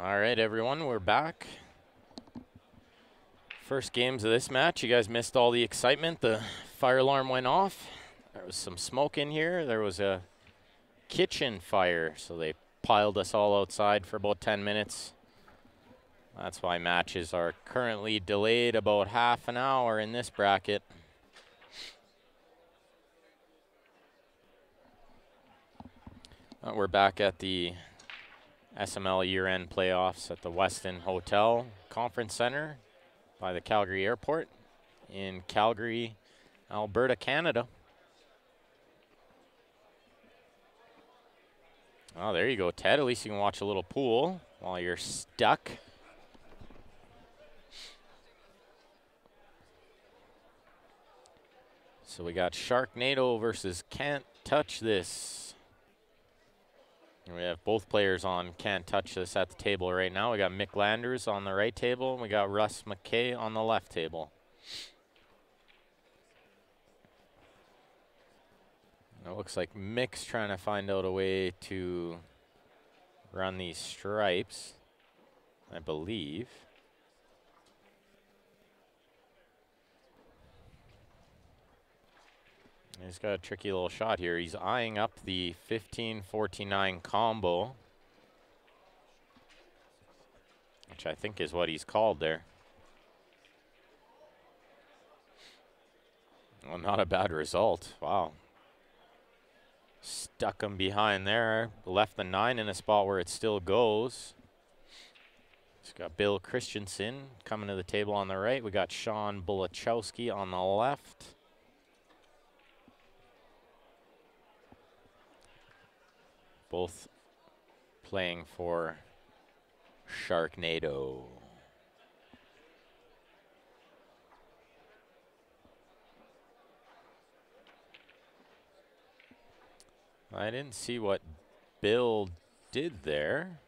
All right, everyone, we're back. First games of this match. You guys missed all the excitement. The fire alarm went off. There was some smoke in here. There was a kitchen fire, so they piled us all outside for about 10 minutes. That's why matches are currently delayed about half an hour in this bracket. We're back at the SML year-end playoffs at the Westin Hotel Conference Center by the Calgary Airport in Calgary, Alberta, Canada. Oh, there you go, Ted. At least you can watch a little pool while you're stuck. So we got Sharknado versus Can't Touch This. We have both players on Can't Touch This at the table right now. We got Mick Landers on the right table, and we got Russ McKay on the left table. It looks like Mick's trying to find out a way to run these stripes, I believe. He's got a tricky little shot here. He's eyeing up the 15-49 combo, which I think is what he's called there. Well, not a bad result. Wow. Stuck him behind there. Left the 9 in a spot where it still goes. He's got Bill Christensen coming to the table on the right. We got Sean Bulachowski on the left. Both playing for Sharknado. I didn't see what Bill did there.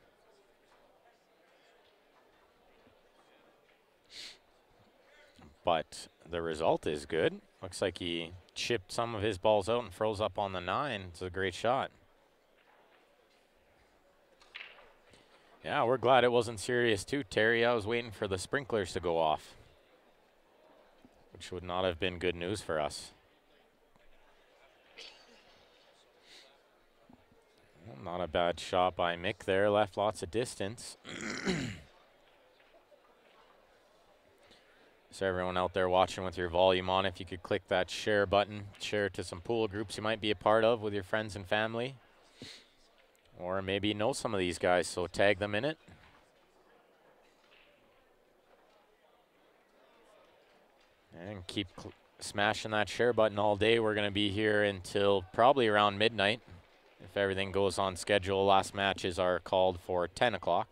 But the result is good. Looks like he chipped some of his balls out and froze up on the 9. It's a great shot. Yeah, we're glad it wasn't serious too, Terry. I was waiting for the sprinklers to go off, which would not have been good news for us. Well, not a bad shot by Mick there. Left lots of distance. So everyone out there watching with your volume on, if you could click that share button, share it to some pool groups you might be a part of with your friends and family. Or maybe know some of these guys, so tag them in it. And keep smashing that share button all day. We're going to be here until probably around midnight. If everything goes on schedule, last matches are called for 10 o'clock.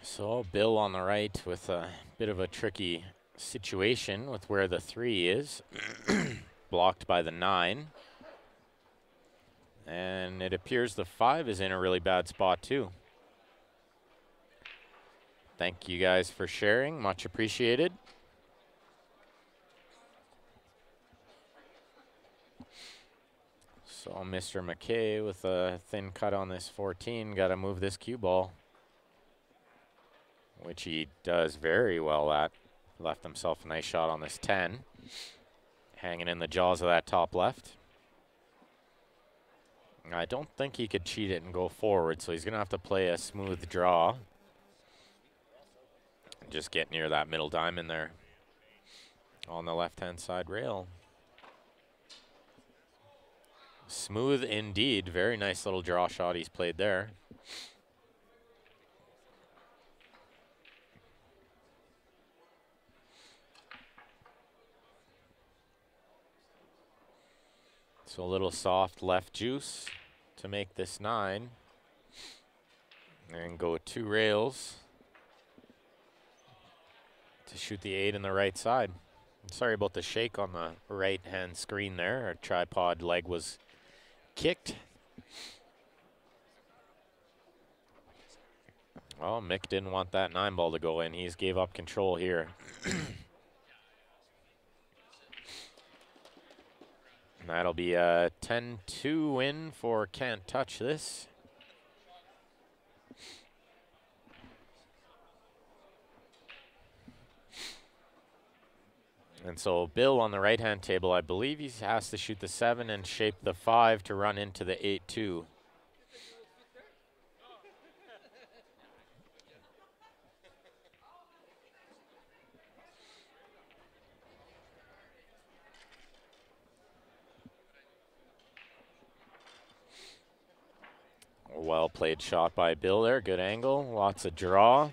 So Bill on the right with a bit of a tricky situation with where the 3 is. Blocked by the 9. And it appears the 5 is in a really bad spot too. Thank you guys for sharing, much appreciated. So Mr. McKay with a thin cut on this 14, got to move this cue ball, which he does very well at. Left himself a nice shot on this 10. Hanging in the jaws of that top left. I don't think he could cheat it and go forward, so he's going to have to play a smooth draw. Just get near that middle diamond there on the left-hand side rail. Smooth indeed. Very nice little draw shot he's played there. So a little soft left juice to make this 9. And go 2 rails to shoot the 8 in the right side. Sorry about the shake on the right-hand screen there. Our tripod leg was kicked. Well, Mick didn't want that 9 ball to go in. He's gave up control here. And that'll be a 10-2 win for Can't Touch This. And so Bill on the right-hand table, I believe he has to shoot the 7 and shape the 5 to run into the 8-2. Well played shot by Bill there. Good angle. Lots of draw.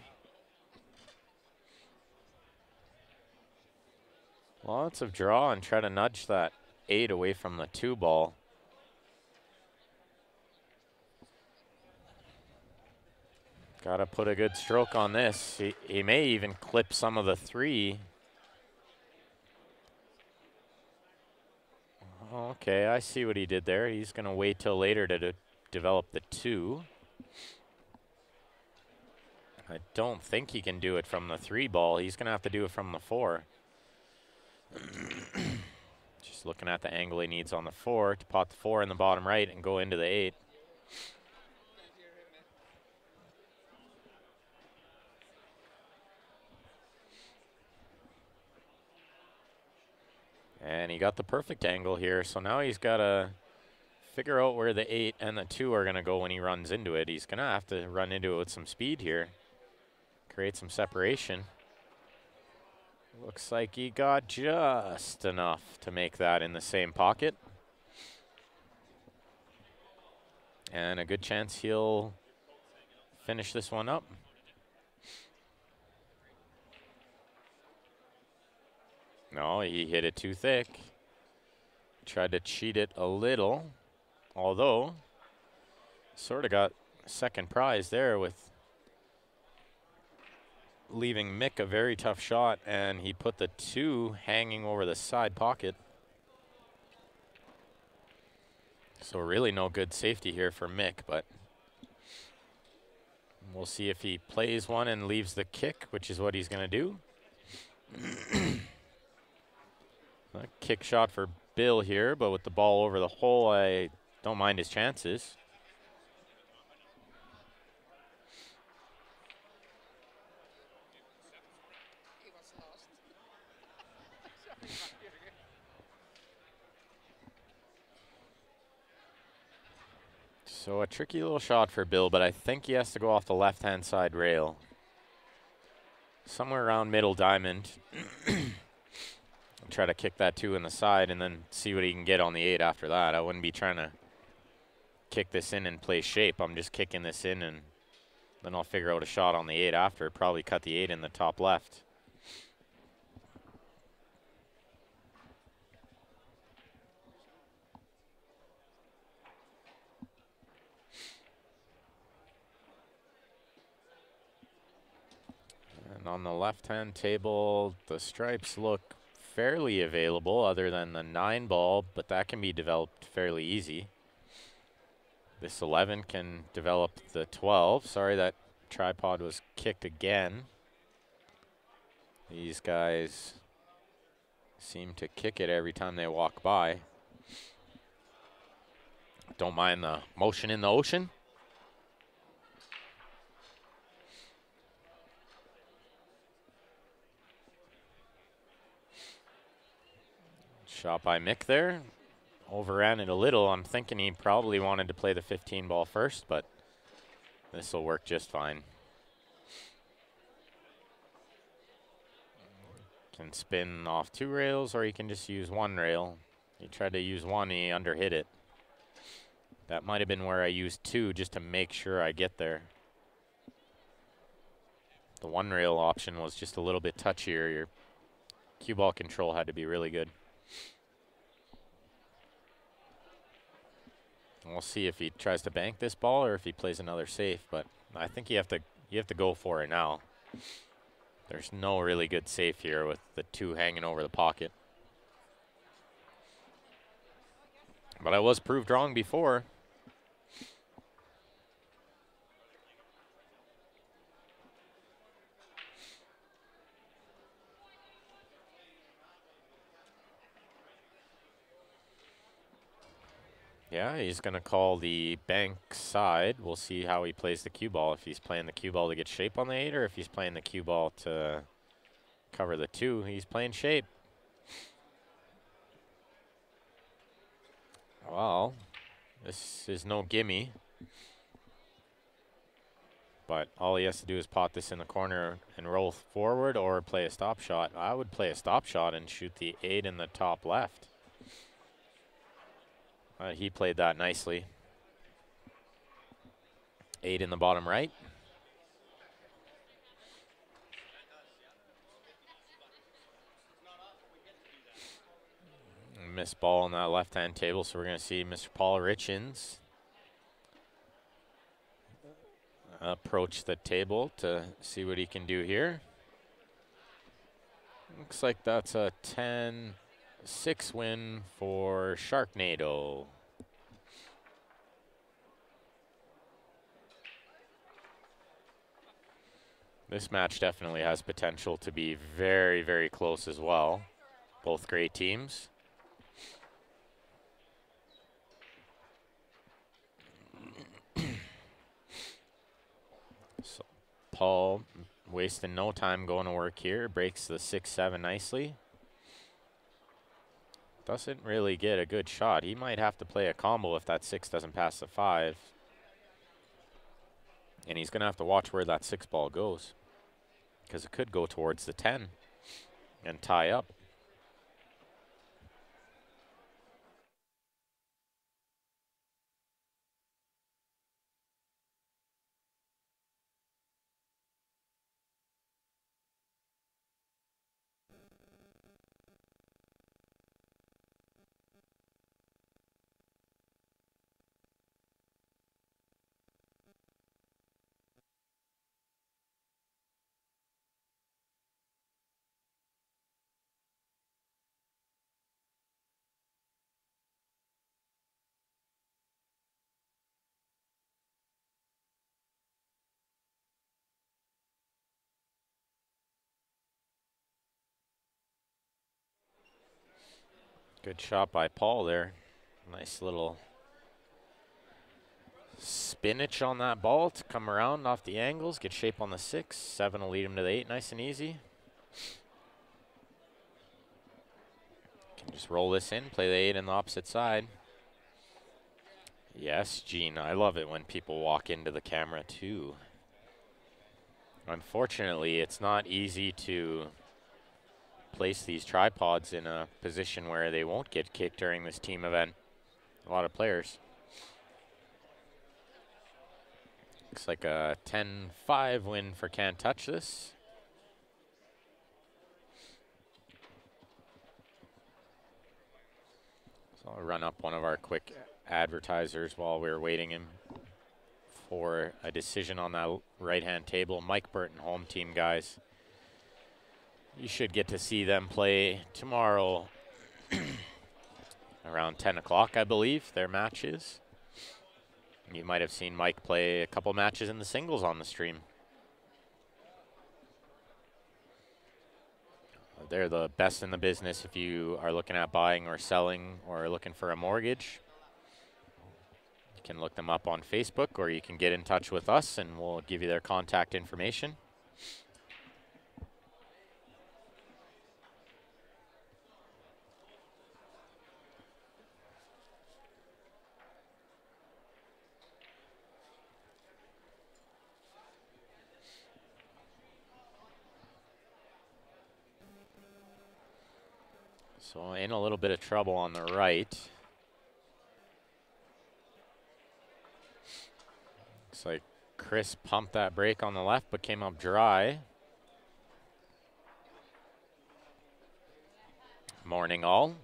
Lots of draw and try to nudge that 8 away from the 2 ball. Got to put a good stroke on this. He may even clip some of the 3. Okay, I see what he did there. He's going to wait till later to develop the 2. I don't think he can do it from the 3 ball. He's going to have to do it from the 4. Just looking at the angle he needs on the 4 to pot the 4 in the bottom right and go into the 8. And he got the perfect angle here, so now he's got to figure out where the 8 and the 2 are going to go when he runs into it. He's going to have to run into it with some speed here, create some separation. Looks like he got just enough to make that in the same pocket. And a good chance he'll finish this one up. No, he hit it too thick. Tried to cheat it a little, although sort of got second prize there with leaving Mick a very tough shot, and he put the 2 hanging over the side pocket. So really no good safety here for Mick, but we'll see if he plays one and leaves the kick, which is what he's going to do. A kick shot for Bill here, but with the ball over the hole, I don't mind his chances. So a tricky little shot for Bill, but I think he has to go off the left-hand side rail. Somewhere around middle diamond. Try to kick that 2 in the side and then see what he can get on the 8 after that. I wouldn't be trying to kick this in and play shape. I'm just kicking this in and then I'll figure out a shot on the 8 after. Probably cut the 8 in the top left. And on the left-hand table, the stripes look fairly available other than the 9 ball, but that can be developed fairly easy. This 11 can develop the 12. Sorry, that tripod was kicked again. These guys seem to kick it every time they walk by. Don't mind the motion in the ocean. Shot by Mick there. Overran it a little. I'm thinking he probably wanted to play the 15 ball first, but this will work just fine. Can spin off 2 rails, or he can just use 1 rail. He tried to use 1, he underhit it. That might have been where I used 2 just to make sure I get there. The 1 rail option was just a little bit touchier. Your cue ball control had to be really good. We'll see if he tries to bank this ball or if he plays another safe, but I think you have to go for it now. There's no really good save here with the 2 hanging over the pocket. But I was proved wrong before. Yeah, he's going to call the bank side. We'll see how he plays the cue ball. If he's playing the cue ball to get shape on the 8, or if he's playing the cue ball to cover the 2. He's playing shape. Well, this is no gimme. But all he has to do is pot this in the corner and roll forward or play a stop shot. I would play a stop shot and shoot the 8 in the top left. He played that nicely. 8 in the bottom right. Missed ball on that left-hand table, so we're going to see Mr. Paul Richins approach the table to see what he can do here. Looks like that's a 10-6 win for Sharknado. This match definitely has potential to be very, very close as well. Both great teams. So Paul wasting no time going to work here. Breaks the 6-7 nicely. Doesn't really get a good shot. He might have to play a combo if that 6 doesn't pass the 5. And he's going to have to watch where that 6 ball goes, because it could go towards the 10 and tie up. Good shot by Paul there. Nice little spinach on that ball to come around off the angles, get shape on the 6. 7 will lead him to the 8, nice and easy. Can just roll this in, play the 8 in the opposite side. Yes, Gene, I love it when people walk into the camera too. Unfortunately, it's not easy to place these tripods in a position where they won't get kicked during this team event. A lot of players. Looks like a 10-5 win for Can't Touch This. So I'll run up one of our quick advertisers while we're waiting him for a decision on that right-hand table. Mike Burton, home team guys. You should get to see them play tomorrow around 10 o'clock, I believe, their match is. You might have seen Mike play a couple matches in the singles on the stream. They're the best in the business if you are looking at buying or selling or looking for a mortgage. You can look them up on Facebook, or you can get in touch with us and we'll give you their contact information. So in a little bit of trouble on the right. Looks like Chris pumped that brake on the left but came up dry. Morning all.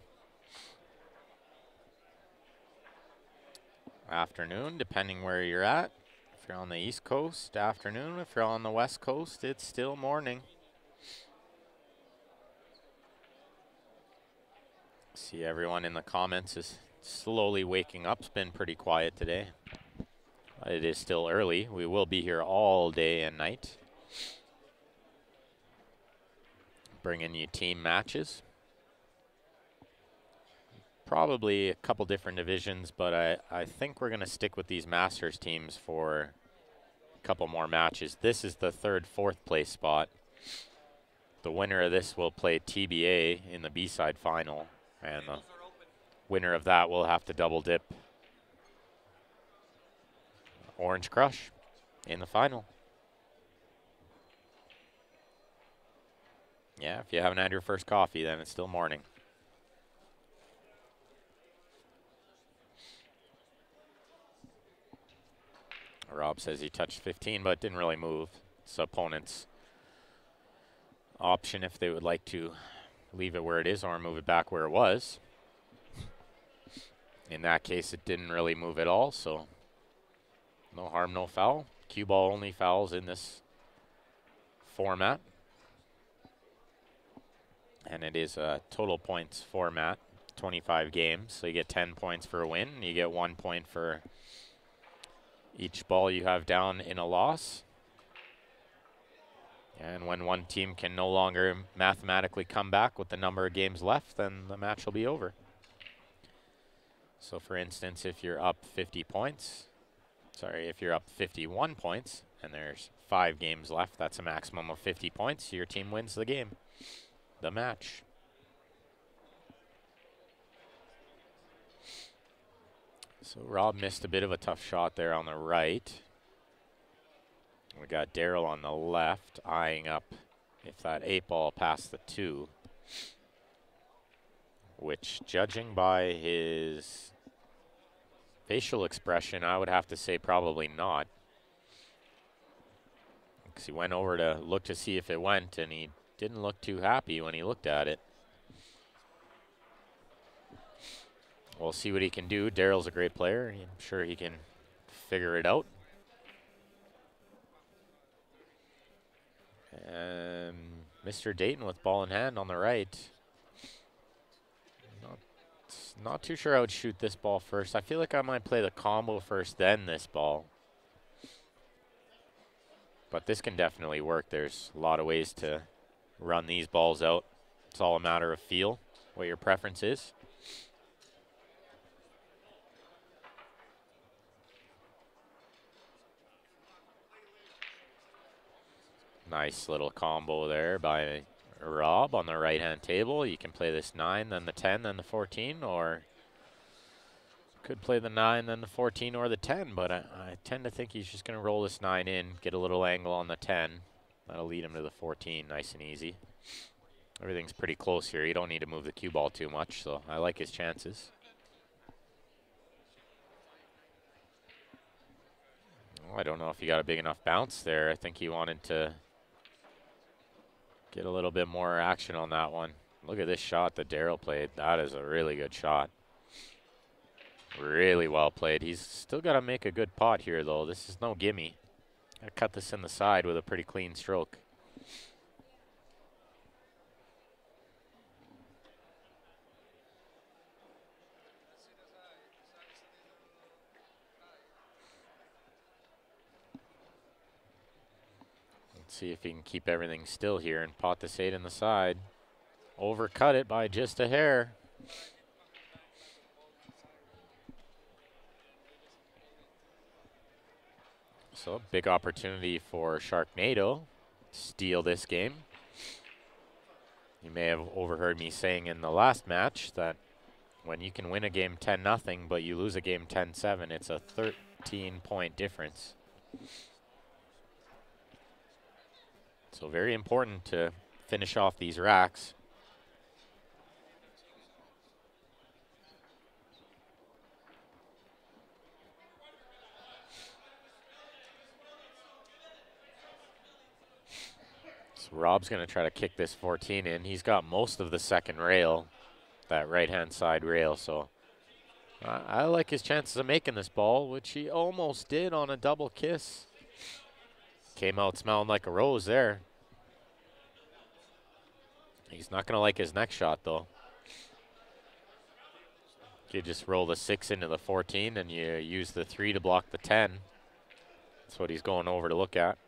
Afternoon, depending where you're at. If If you're on the East Coast, afternoon. If you're on the West Coast, it's still morning. See everyone in the comments is slowly waking up. It's been pretty quiet today. It is still early. We will be here all day and night, bringing you team matches. Probably a couple different divisions, but I think we're going to stick with these Masters teams for a couple more matches. This is the third, fourth place spot. The winner of this will play TBA in the B-side final, and the winner of that will have to double dip Orange Crush in the final. Yeah, if you haven't had your first coffee, then it's still morning. Rob says he touched 15, but didn't really move. It's opponent's option if they would like to leave it where it is or move it back where it was. In that case, it didn't really move at all, so no harm, no foul. Cue ball only fouls in this format. And it is a total points format, 25 games. So you get 10 points for a win. You get 1 point for each ball you have down in a loss. And when one team can no longer mathematically come back with the number of games left, then the match will be over. So for instance, if you're up 50 points, if you're up 51 points and there's 5 games left, that's a maximum of 50 points. Your team wins the game, the match. So Rob missed a bit of a tough shot there on the right. We got Daryl on the left, eyeing up if that 8 ball passed the 2. Which, judging by his facial expression, I would have to say probably not. Because he went over to look to see if it went, and he didn't look too happy when he looked at it. We'll see what he can do. Daryl's a great player. I'm sure he can figure it out. And Mr. Dayton with ball in hand on the right. Not too sure I would shoot this ball first. I feel like I might play the combo first, then this ball. But this can definitely work. There's a lot of ways to run these balls out. It's all a matter of feel, what your preference is. Nice little combo there by Rob on the right-hand table. You can play this 9, then the 10, then the 14, or could play the 9, then the 14, or the 10, but I tend to think he's just going to roll this 9 in, get a little angle on the 10. That'll lead him to the 14, nice and easy. Everything's pretty close here. You don't need to move the cue ball too much, so I like his chances. Oh, I don't know if he got a big enough bounce there. I think he wanted to get a little bit more action on that one. Look at this shot that Daryl played. That is a really good shot. Really well played. He's still got to make a good pot here, though. This is no gimme. Got to cut this in the side with a pretty clean stroke. See if he can keep everything still here and pot this 8 in the side. Overcut it by just a hair. So big opportunity for Sharknado to steal this game. You may have overheard me saying in the last match that when you can win a game 10-0, but you lose a game 10-7, it's a 13-point difference. So very important to finish off these racks. So Rob's going to try to kick this 14 in. He's got most of the second rail, that right-hand side rail, so I like his chances of making this ball, which he almost did on a double kiss. Came out smelling like a rose there. He's not going to like his next shot, though. You just roll the 6 into the 14, and you use the 3 to block the 10. That's what he's going over to look at.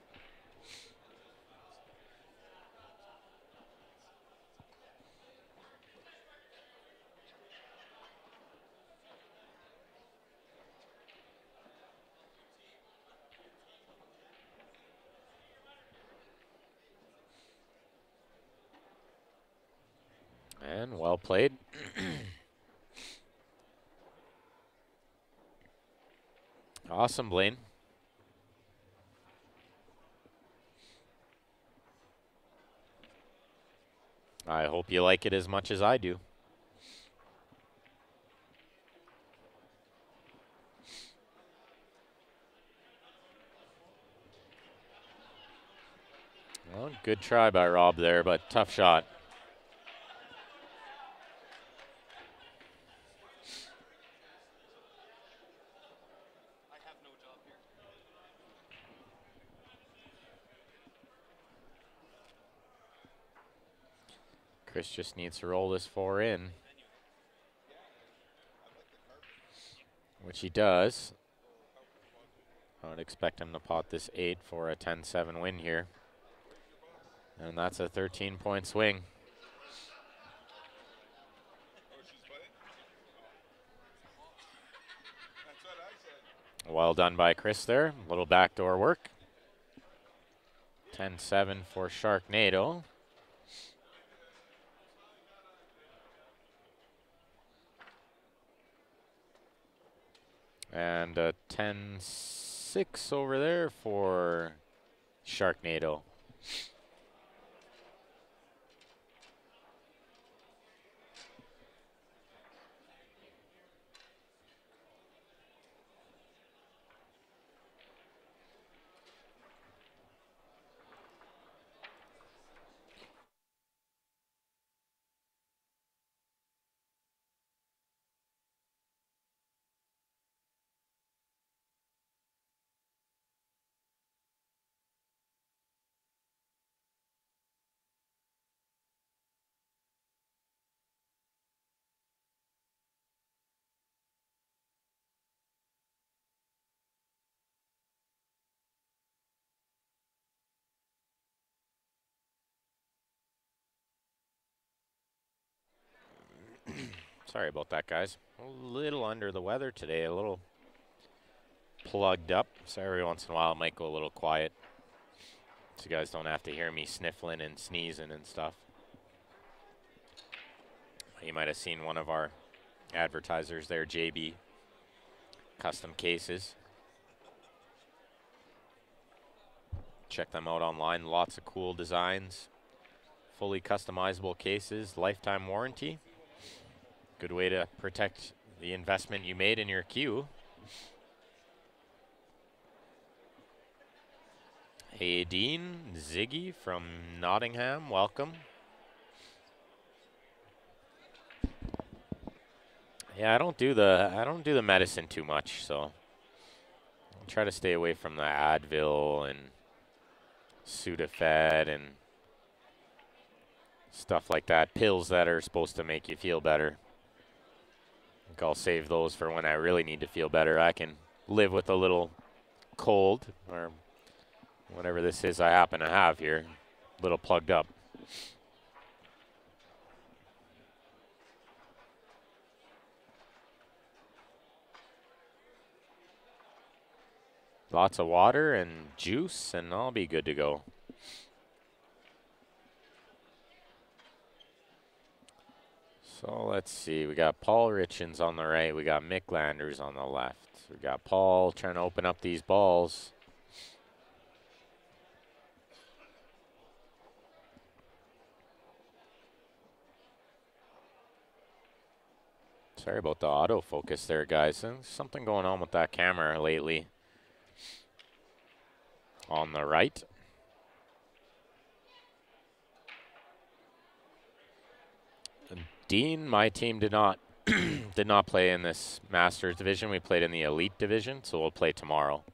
And well played. Awesome, Blaine. I hope you like it as much as I do. Well, good try by Rob there, but tough shot. Chris just needs to roll this 4 in, which he does. I would expect him to pot this 8 for a 10-7 win here. And that's a 13-point swing. Well done by Chris there. A little backdoor work. 10-7 for Sharknado. And a 10-6 over there for Sharknado. Sorry about that, guys. A little under the weather today, a little plugged up. So every once in a while it might go a little quiet, so you guys don't have to hear me sniffling and sneezing and stuff. You might have seen one of our advertisers there, JB Custom Cases. Check them out online. Lots of cool designs, fully customizable cases, lifetime warranty. Good way to protect the investment you made in your cue. Hey Dean, Ziggy from Nottingham, welcome. Yeah, I don't do the medicine too much, so I'll try to stay away from the Advil and Sudafed and stuff like that. Pills that are supposed to make you feel better. I think I'll save those for when I really need to feel better. I can live with a little cold or whatever this is I happen to have here. A little plugged up. Lots of water and juice, and I'll be good to go. So let's see. We got Paul Richens on the right. We got Mick Landers on the left. We got Paul trying to open up these balls. Sorry about the autofocus there, guys. There's something going on with that camera lately. On the right. Dean, my team did not Did not play in this Masters division. We played in the Elite division, so we'll play tomorrow.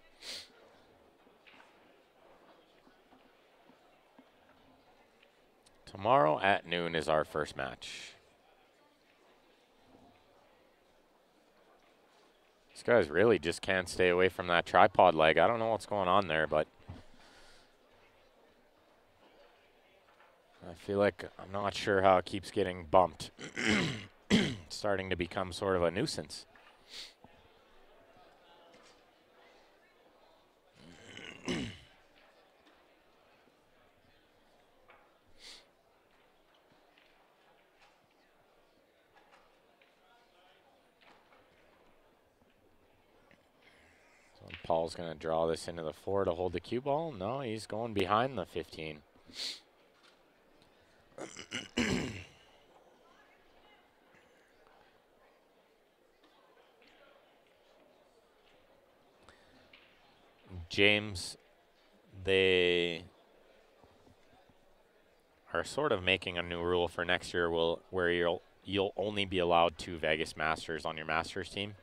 Tomorrow at noon is our first match. These guys really just can't stay away from that tripod leg. I don't know what's going on there, but I feel like I'm not sure how it keeps getting bumped. It's starting to become sort of a nuisance. Paul's going to draw this into the 4 to hold the cue ball. No, he's going behind the 15. James, they are sort of making a new rule for next year where you'll only be allowed 2 Vegas Masters on your Masters team.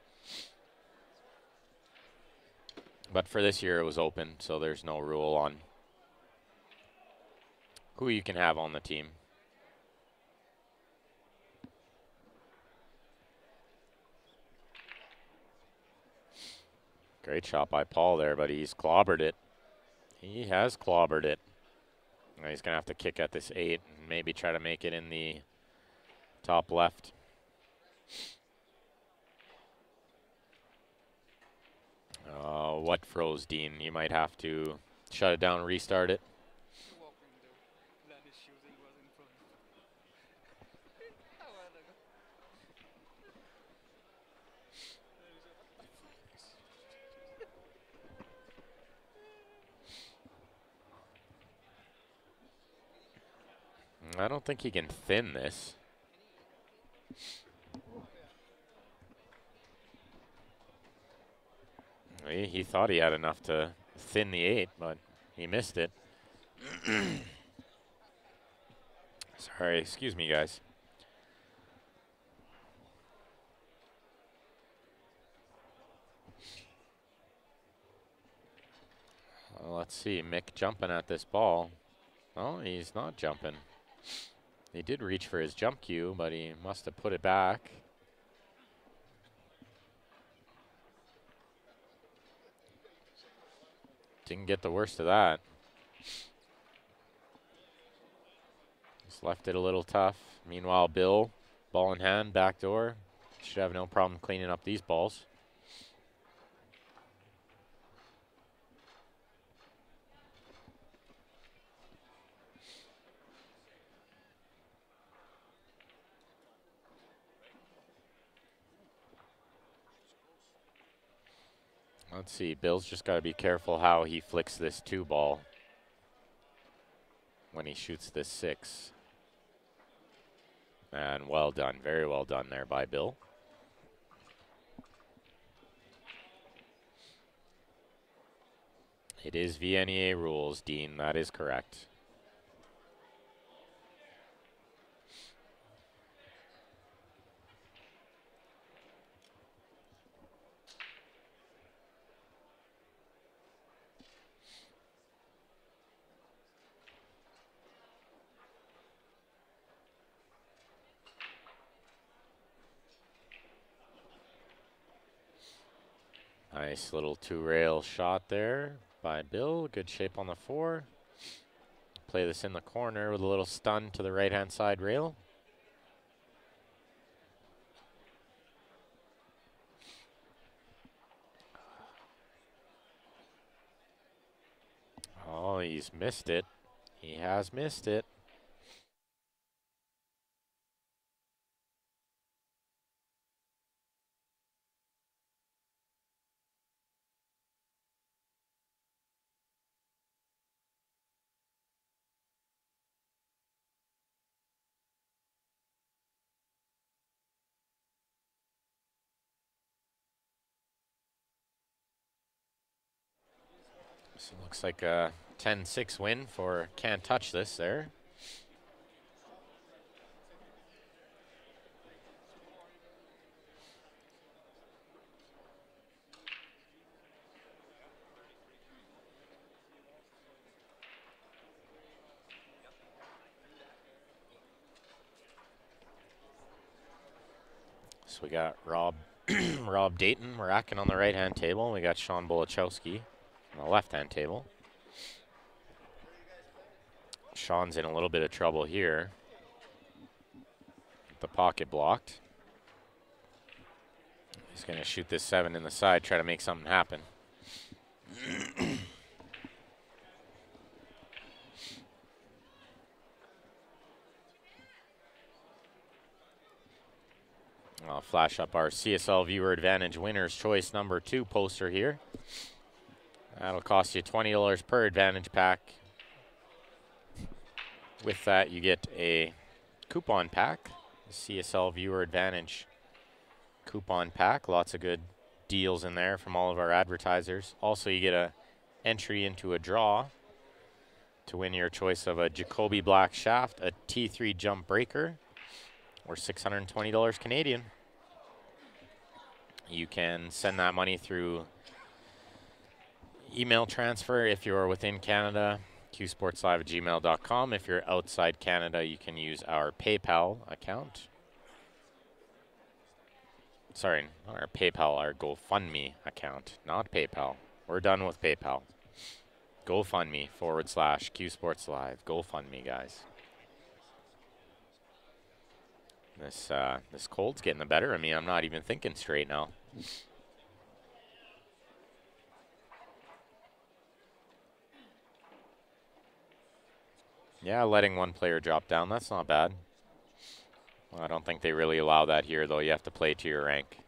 But for this year, it was open, so there's no rule on who you can have on the team. Great shot by Paul there, but he's clobbered it. He has clobbered it. Now he's going to have to kick at this 8 and maybe try to make it in the top left. What froze, Dean? You might have to shut it down, restart it. I don't think he can thin this. He thought he had enough to thin the 8, but he missed it. Sorry, excuse me, guys. Well, let's see, Mick jumping at this ball. Oh, he's not jumping. He did reach for his jump cue, but he must have put it back. Didn't get the worst of that. Just left it a little tough. Meanwhile, Bill, ball in hand, backdoor. Should have no problem cleaning up these balls. Let's see, Bill's just got to be careful how he flicks this 2 ball when he shoots this 6. And well done, very well done there by Bill. It is VNEA rules, Dean, that is correct. Nice little 2-rail shot there by Bill. Good shape on the 4. Play this in the corner with a little stun to the right-hand side rail. Oh, he's missed it. He has missed it. So it looks like a 10-6 win for Can't Touch This there. So we got Rob Rob Dayton racking on the right-hand table. We got Sean Bolachowski on the left-hand table. Sean's in a little bit of trouble here. The pocket blocked. He's going to shoot this 7 in the side, try to make something happen. I'll flash up our CSL Viewer Advantage Winner's Choice number 2 poster here. That'll cost you $20 per Advantage pack. With that, you get a coupon pack, CSL Viewer Advantage coupon pack. Lots of good deals in there from all of our advertisers. Also, you get a entry into a draw to win your choice of a Jacoby Black shaft, a T3 jump breaker, or $620 Canadian. You can send that money through email transfer if you're within Canada, qsportslive@gmail.com. If you're outside Canada, you can use our PayPal account. Sorry, not our PayPal, our GoFundMe account, not PayPal. We're done with PayPal. GoFundMe/QSportsLive. GoFundMe, guys. This cold's getting the better of me. I'm not even thinking straight now. Yeah, letting one player drop down, that's not bad. Well, I don't think they really allow that here, though. You have to play to your rank.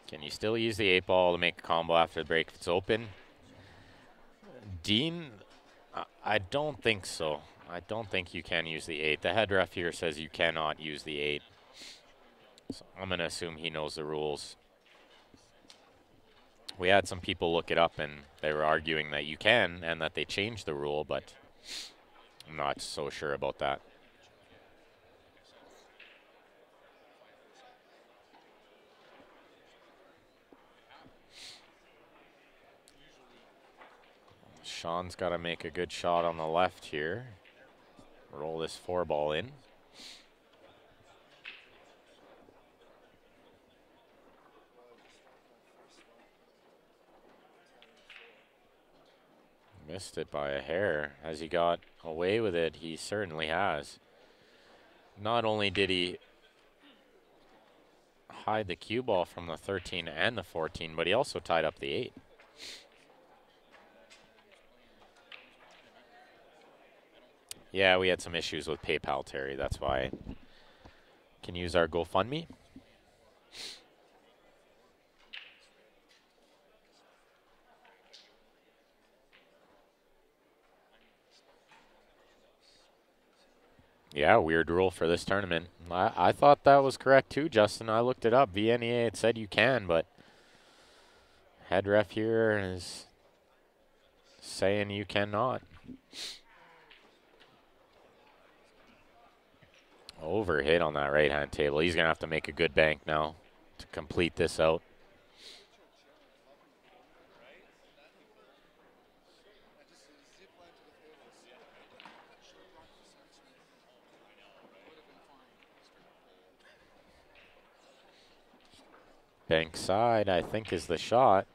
Can you still use the 8-ball to make a combo after the break if it's open? Dean, I don't think so. I don't think you can use the 8. The head ref here says you cannot use the 8. So I'm going to assume he knows the rules. We had some people look it up, and they were arguing that you can and that they changed the rule, but I'm not so sure about that. Sean's got to make a good shot on the left here. Roll this 4-ball in. Missed it by a hair. Has he got away with it? He certainly has. Not only did he hide the cue ball from the 13 and the 14, but he also tied up the 8. Yeah, we had some issues with PayPal, Terry. That's why. Can use our GoFundMe. Yeah, weird rule for this tournament. I thought that was correct too, Justin. I looked it up. VNEA, it said you can, but head ref here is saying you cannot. Overhit on that right-hand table. He's going to have to make a good bank now to complete this out. Bank side, I think, is the shot.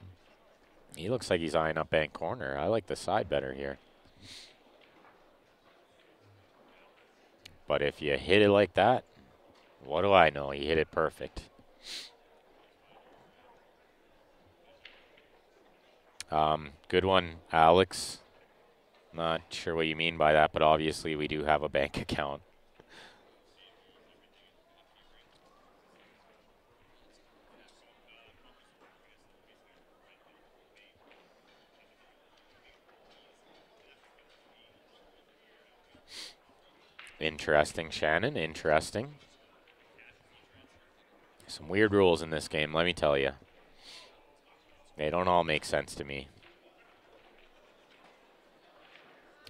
He looks like he's eyeing up bank corner. I like the side better here. But if you hit it like that, what do I know? He hit it perfect. Good one, Alex. Not sure what you mean by that, but obviously we do have a bank account. Interesting, Shannon. Interesting. Some weird rules in this game, let me tell you. They don't all make sense to me.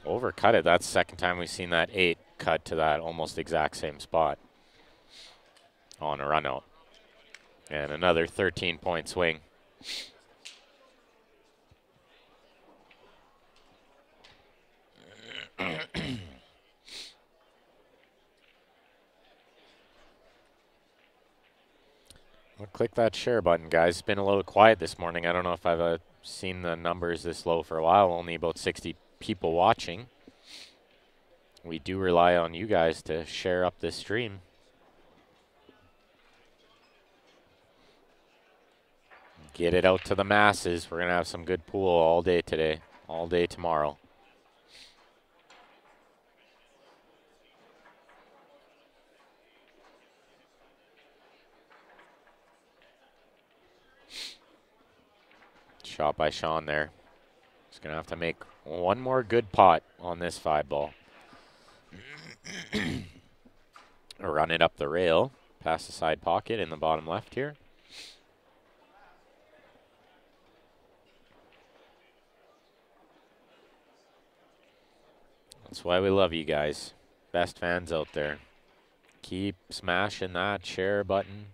Overcut it. That's the second time we've seen that 8 cut to that almost exact same spot on a run out. And another 13-point swing. click that share button, guys. It's been a little quiet this morning. I don't know if I've seen the numbers this low for a while. Only about 60 people watching. We do rely on you guys to share up this stream. Get it out to the masses. We're going to have some good pool all day today, all day tomorrow. Shot by Sean there. He's going to have to make one more good pot on this 5-ball. Run it up the rail, past the side pocket in the bottom left here. That's why we love you guys. Best fans out there. Keep smashing that share button.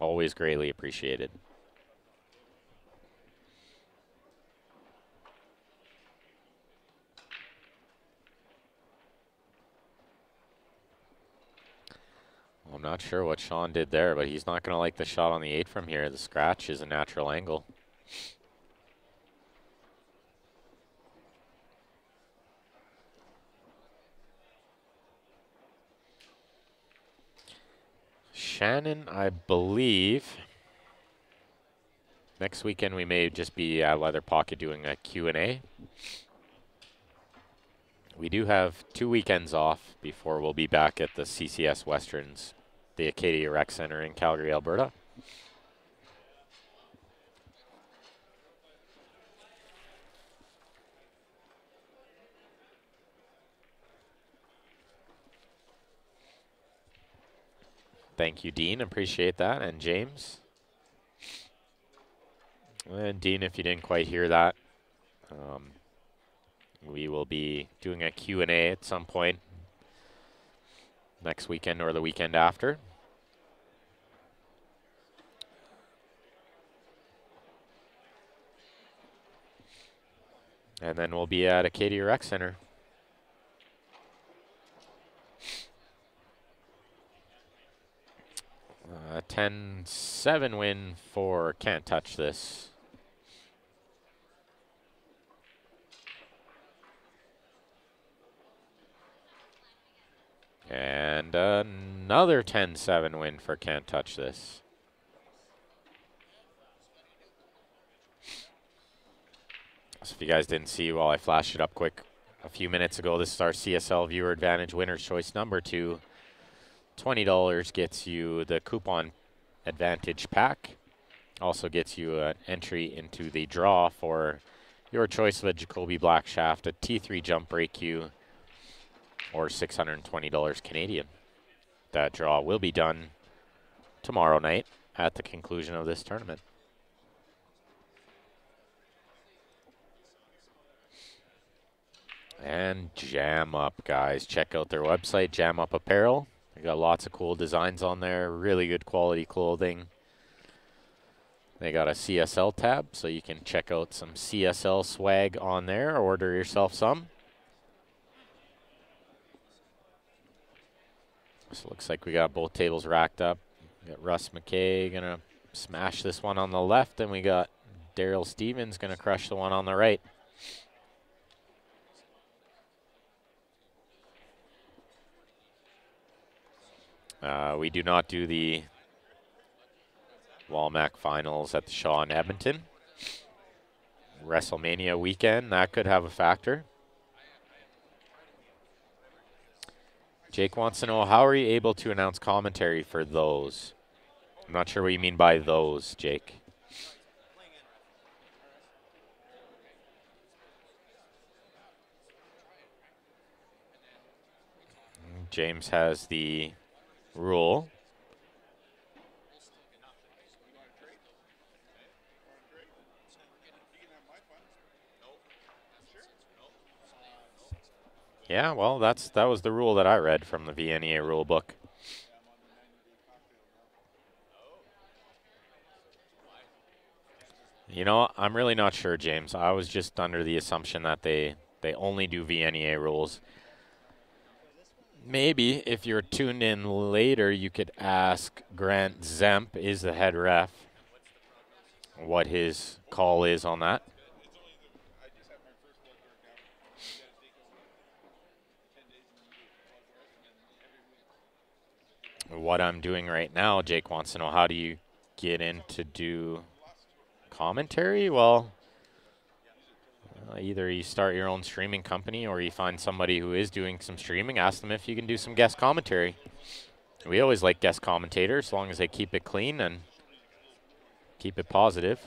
Always greatly appreciated. I'm not sure what Sean did there, but he's not going to like the shot on the 8 from here. The scratch is a natural angle. Shannon, I believe next weekend we may just be at Leather Pocket doing a Q&A. We do have 2 weekends off before we'll be back at the CCS Westerns, the Acadia Rec Center in Calgary, Alberta. Thank you, Dean. Appreciate that. And James. And Dean, if you didn't quite hear that, we will be doing a Q&A at some point next weekend or the weekend after. And then we'll be at Acadia Rec Center. 10-7 win for Can't Touch This. And another 10-7 win for Can't Touch This. So if you guys didn't see while I flashed it up quick a few minutes ago, this is our CSL Viewer Advantage Winner's Choice number 2. $20 gets you the Coupon Advantage Pack. Also gets you an entry into the draw for your choice of a Jacoby Black Shaft, a T3 Jump Brake Q, or $620 Canadian. That draw will be done tomorrow night at the conclusion of this tournament. And Jam Up, guys. Check out their website, Jam Up Apparel. They got lots of cool designs on there, really good quality clothing. They got a CSL tab, so you can check out some CSL swag on there, order yourself some. So it looks like we got both tables racked up. We got Russ McKay gonna smash this one on the left, and we got Daryl Stevens gonna crush the one on the right. We do not do the Walmack finals at the Shaw in Edmonton. WrestleMania weekend, that could have a factor. Jake wants to know, how are you able to announce commentary for those? I'm not sure what you mean by those, Jake. James has the rule. Yeah, well, that was the rule that I read from the VNEA rule book. You know, I'm really not sure, James. I was just under the assumption that they only do VNEA rules. Maybe if you're tuned in later, you could ask Grant Zemp, is the head ref, what his call is on that. What I'm doing right now, Jake wants to know, how do you get in to do commentary? Well, either you start your own streaming company or you find somebody who is doing some streaming, ask them if you can do some guest commentary. We always like guest commentators as long as they keep it clean and keep it positive.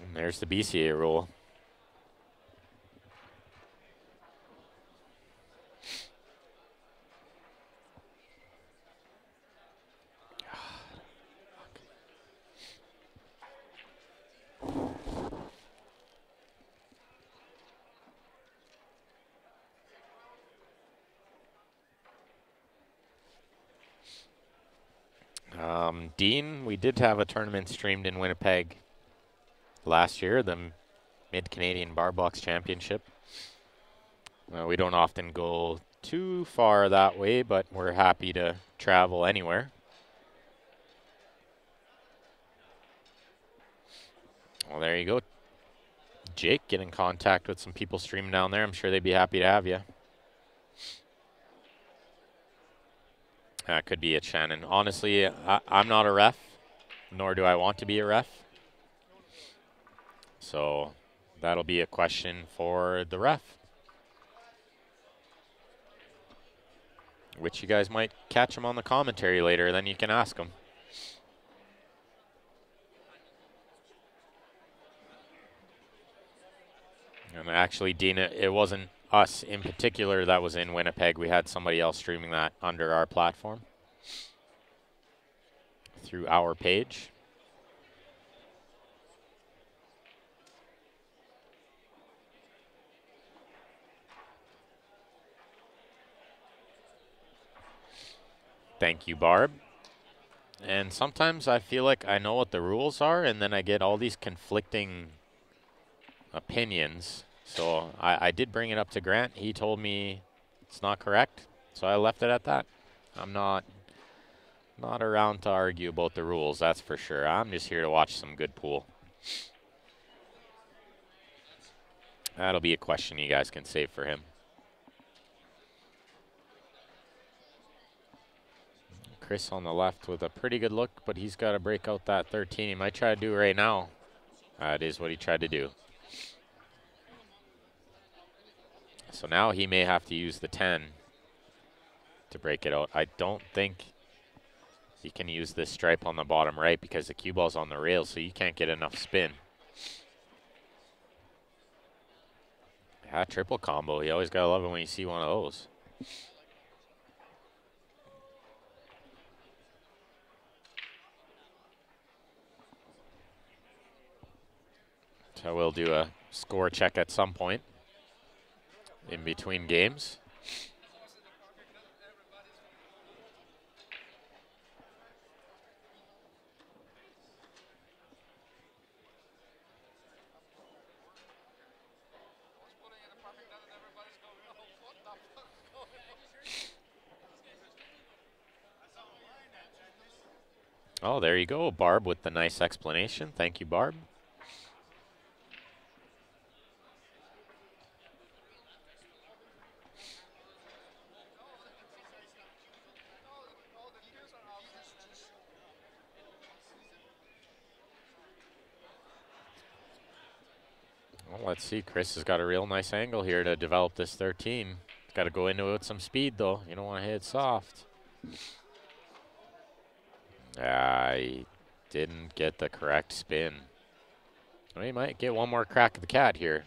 And there's the BCA rule. Dean, we did have a tournament streamed in Winnipeg last year, the Mid-Canadian Bar Box Championship. We don't often go too far that way, but we're happy to travel anywhere. Well, there you go. Jake, get in contact with some people streaming down there. I'm sure they'd be happy to have you. That could be it, Shannon. Honestly, I'm not a ref, nor do I want to be a ref. So that'll be a question for the ref, which you guys might catch him on the commentary later. Then you can ask him. And actually, Dina, it wasn't us in particular that was in Winnipeg. We had somebody else streaming that under our platform through our page. Thank you, Barb. And sometimes I feel like I know what the rules are, and then I get all these conflicting opinions. So I did bring it up to Grant. He told me it's not correct, so I left it at that. I'm not around to argue about the rules, that's for sure. I'm just here to watch some good pool. That'll be a question you guys can save for him. Chris on the left with a pretty good look, but he's got to break out that 13. He might try to do it right now. That is what he tried to do. So now he may have to use the 10 to break it out. I don't think he can use this stripe on the bottom right because the cue ball's on the rail, so you can't get enough spin. Yeah, triple combo. You always got to love it when you see one of those. So we'll do a score check at some point in between games. Oh, there you go, Barb, with the nice explanation. Thank you, Barb. Well, let's see. Chris has got a real nice angle here to develop this 13. Got to go into it with some speed, though. You don't want to hit it soft. I didn't get the correct spin. Well, he might get one more crack at the cat here.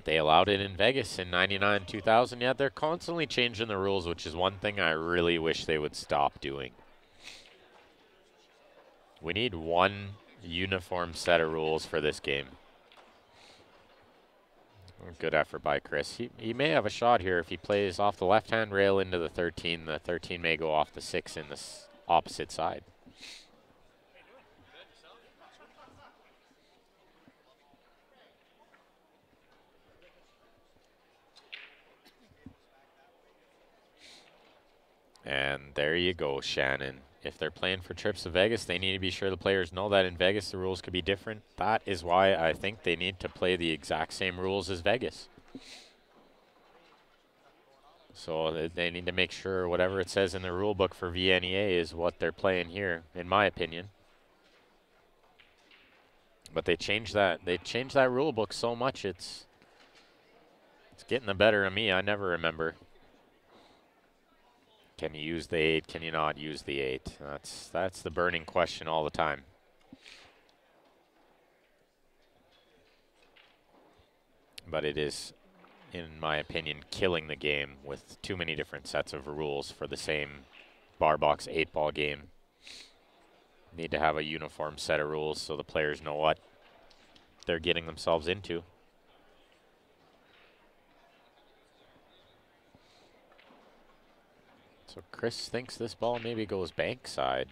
They allowed it in Vegas in 99, 2000. Yeah, they're constantly changing the rules, which is one thing I really wish they would stop doing. We need one uniform set of rules for this game. Good effort by Chris. He may have a shot here if he plays off the left-hand rail into the 13. The 13 may go off the 6 in the opposite side. And there you go, Shannon. If they're playing for trips to Vegas, they need to be sure the players know that in Vegas the rules could be different. That is why I think they need to play the exact same rules as Vegas. So they need to make sure whatever it says in the rule book for VNEA is what they're playing here, in my opinion. But they changed that. They changed that rule book so much it's getting the better of me. I never remember. Can you use the 8? Can you not use the 8? That's the burning question all the time. But it is, in my opinion, killing the game with too many different sets of rules for the same bar box 8-ball game. Need to have a uniform set of rules so the players know what they're getting themselves into. So Chris thinks this ball maybe goes bank side.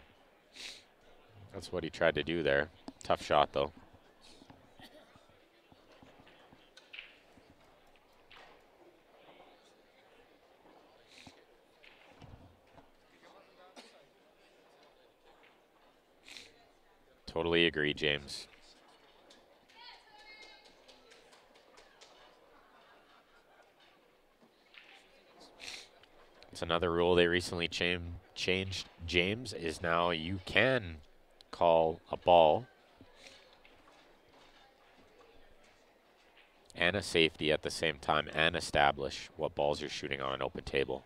That's what he tried to do there. Tough shot, though. Totally agree, James. It's another rule they recently changed, James, is now you can call a ball and a safety at the same time and establish what balls you're shooting on an open table.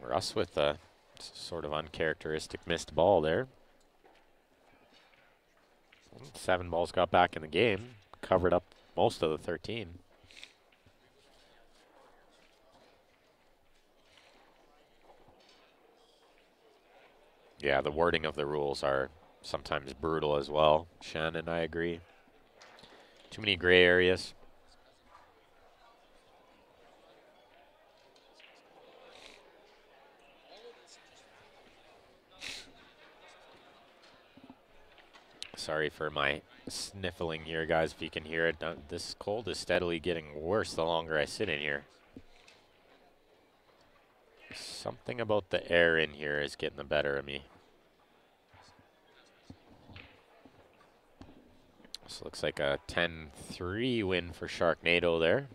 Russ with a sort of uncharacteristic missed ball there. 7 balls got back in the game, covered up most of the 13. Yeah, the wording of the rules are sometimes brutal as well. Shannon, I agree. Too many gray areas. Sorry for my sniffling here, guys, if you can hear it. This cold is steadily getting worse the longer I sit in here. Something about the air in here is getting the better of me. This looks like a 10-3 win for Sharknado there.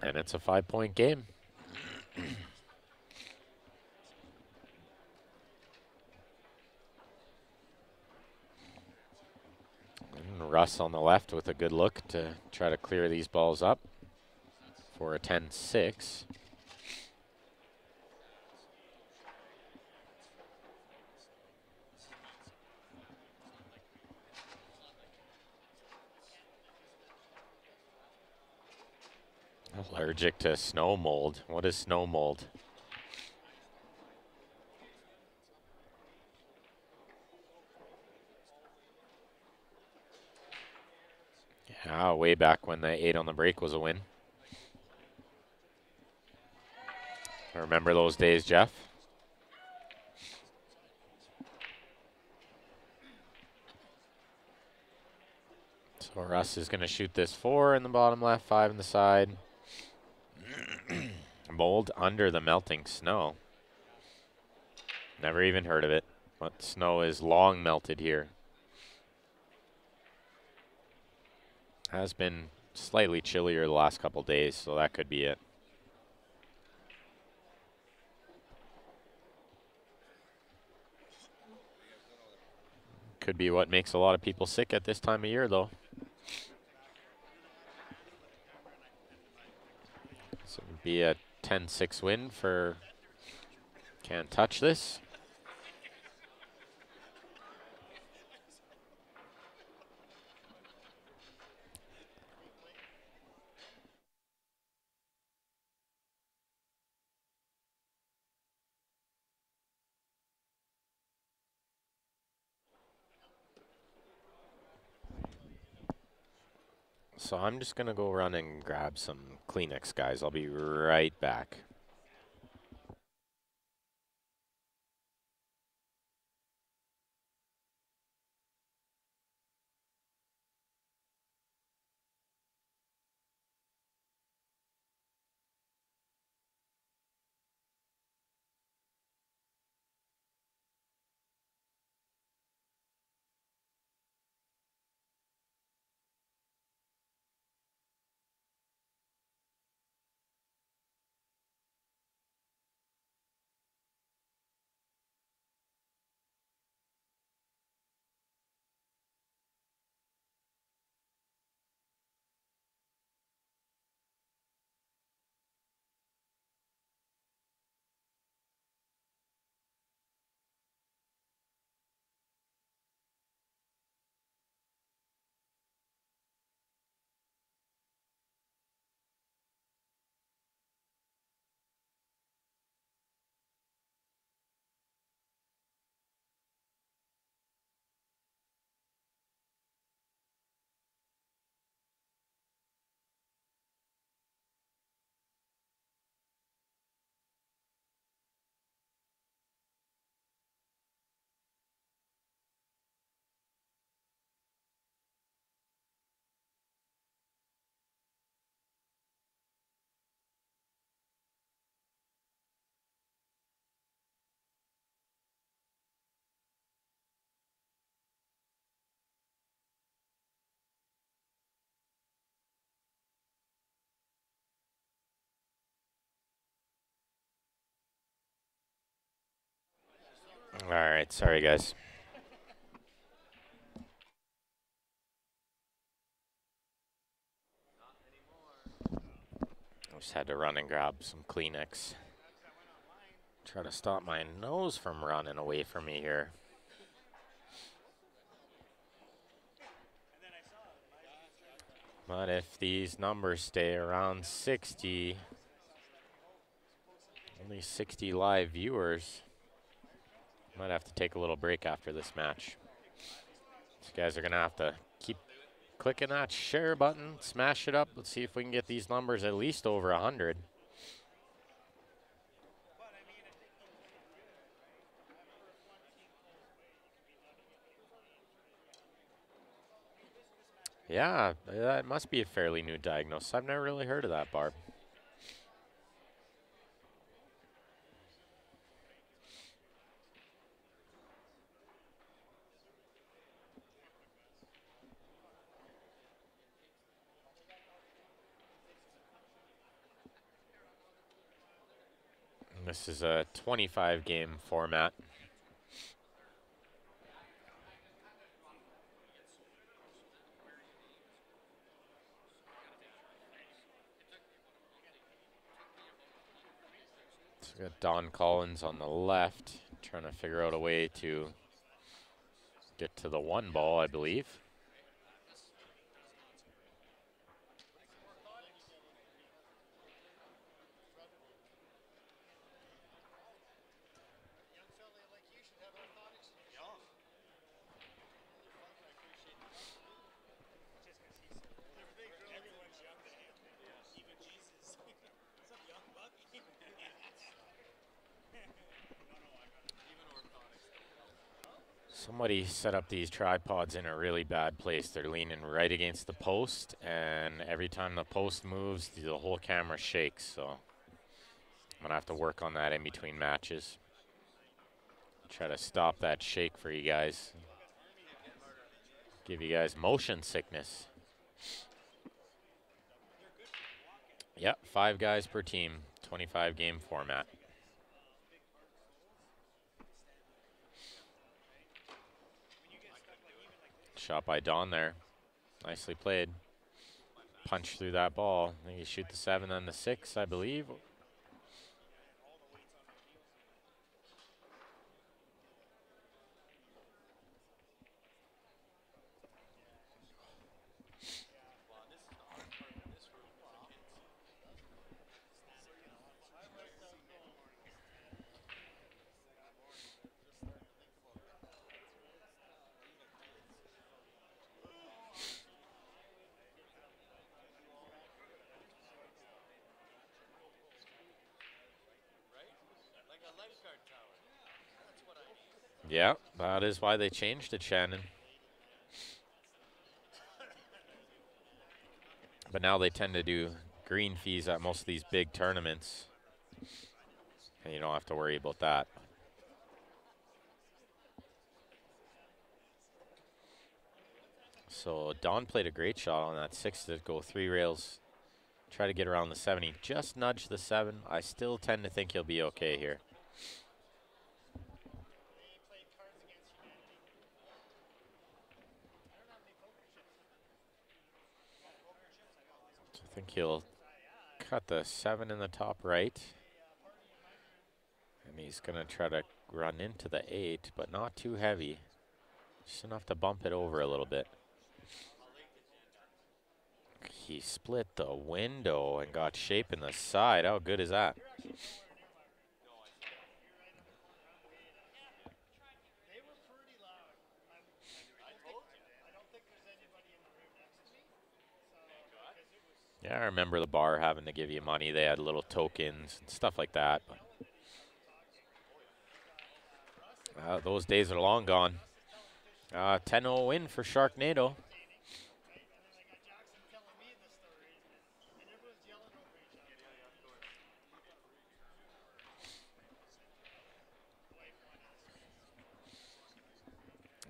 And it's a 5-point game. And Russ on the left with a good look to try to clear these balls up for a 10-6. Allergic to snow mold. What is snow mold? Yeah, way back when the 8 on the break was a win. I remember those days, Jeff. So Russ is going to shoot this 4 in the bottom left, 5 in the side. Mold under the melting snow. Never even heard of it, but snow is long melted here. Has been slightly chillier the last couple days, so that could be it. Could be what makes a lot of people sick at this time of year, though. So it would be a 10-6 win for Can't Touch This. So I'm just going to go run and grab some Kleenex, guys. I'll be right back. All right, sorry, guys. Just had to run and grab some Kleenex. Try to stop my nose from running away from me here. But if these numbers stay around 60, only 60 live viewers, might have to take a little break after this match. These guys are going to have to keep clicking that share button, smash it up. Let's see if we can get these numbers at least over 100. Yeah, that must be a fairly new diagnosis. I've never really heard of that, Barb. And this is a 25 game format. So we got Don Collins on the left, trying to figure out a way to get to the one ball, I believe. Somebody set up these tripods in a really bad place. They're leaning right against the post, and every time the post moves, the whole camera shakes. So I'm gonna have to work on that in between matches. Try to stop that shake for you guys. Give you guys motion sickness. Yep, 5 guys per team, 25 game format. shot by Don there. Nicely played. Punch through that ball. I think you shoot the 7 and the 6, I believe. Yeah, that is why they changed it, Shannon. But now they tend to do green fees at most of these big tournaments. And you don't have to worry about that. So Don played a great shot on that 6 to go 3 rails. Try to get around the 7. He just nudged the 7. I still tend to think he'll be okay here. So I think he'll cut the 7 in the top right. And he's going to try to run into the 8, but not too heavy. Just enough to bump it over a little bit. He split the window and got shape in the side. How good is that? Yeah, I remember the bar having to give you money. They had little tokens and stuff like that. Those days are long gone. 10-0 win for Sharknado.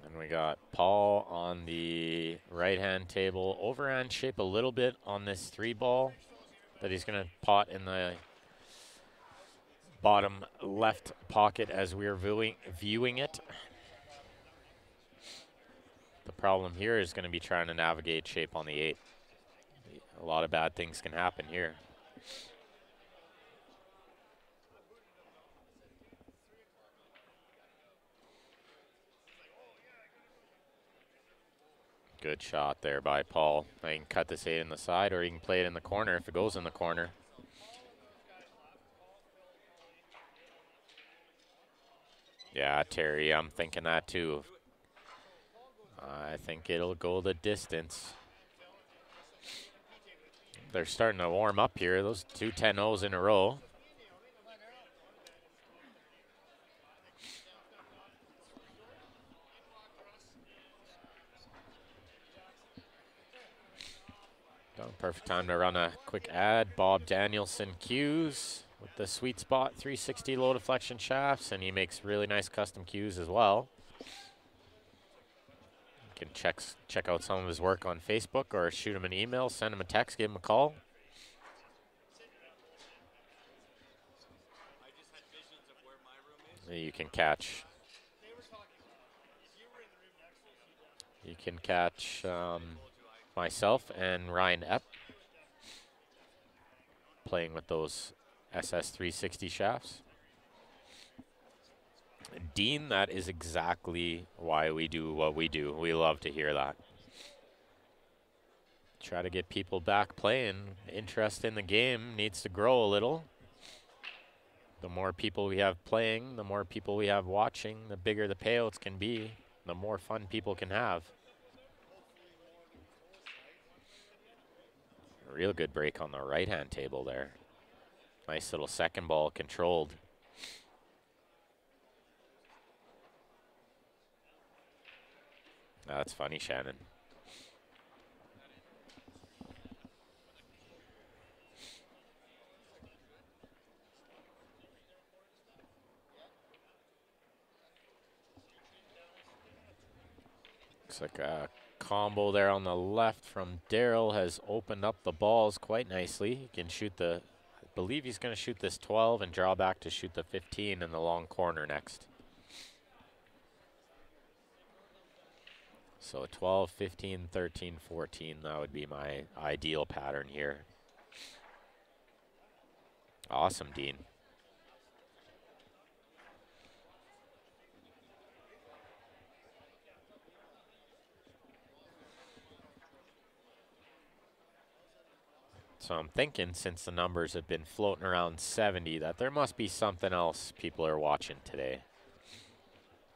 And we got Paul on the right-hand table. Overhand shape a little bit on this 3 ball that he's going to pot in the bottom left pocket as we're viewing it. The problem here is going to be trying to navigate shape on the 8. A lot of bad things can happen here. Good shot there by Paul. I can cut this 8 in the side, or he can play it in the corner if it goes in the corner. Yeah, Terry, I'm thinking that too. I think it'll go the distance. They're starting to warm up here. Those 2 10-0s in a row. Perfect time to run a quick ad. Bob Danielson cues with the Sweet Spot 360 low deflection shafts, and he makes really nice custom cues as well. You can check out some of his work on Facebook, or shoot him an email, send him a text, give him a call. You can catch myself and Ryan Epp playing with those SS360 shafts. Dean, that is exactly why we do what we do. We love to hear that. Try to get people back playing. Interest in the game needs to grow a little. The more people we have playing, the more people we have watching, the bigger the payouts can be, the more fun people can have. A real good break on the right-hand table there. Nice little second ball controlled. That's funny, Shannon. Looks like a combo there on the left from Daryl has opened up the balls quite nicely. He can shoot the, I believe he's going to shoot this 12 and draw back to shoot the 15 in the long corner next. So 12, 15, 13, 14, that would be my ideal pattern here. Awesome, Dean. So I'm thinking, since the numbers have been floating around 70, that there must be something else people are watching today.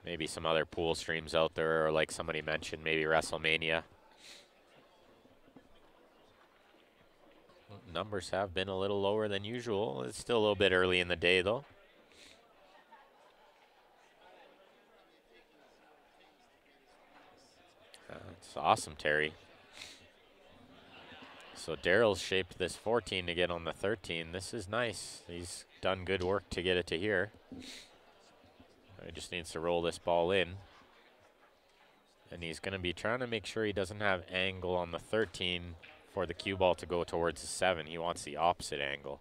Maybe some other pool streams out there, or like somebody mentioned, maybe WrestleMania. Numbers have been a little lower than usual. It's still a little bit early in the day, though. It's awesome, Terry. So Daryl's shaped this 14 to get on the 13. This is nice. He's done good work to get it to here. He just needs to roll this ball in. And he's going to be trying to make sure he doesn't have angle on the 13 for the cue ball to go towards the 7. He wants the opposite angle.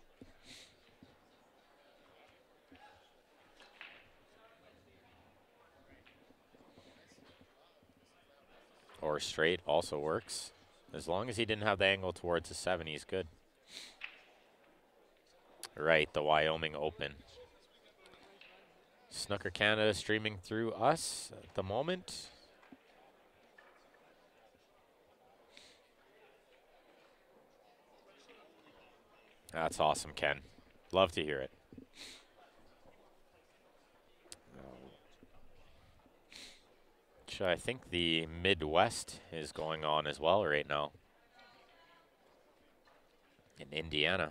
Or straight also works. As long as he didn't have the angle towards the 7, he's good. Right, the Wyoming Open. Snooker Canada streaming through us at the moment. That's awesome, Ken. Love to hear it. I think the Midwest is going on as well right now in Indiana.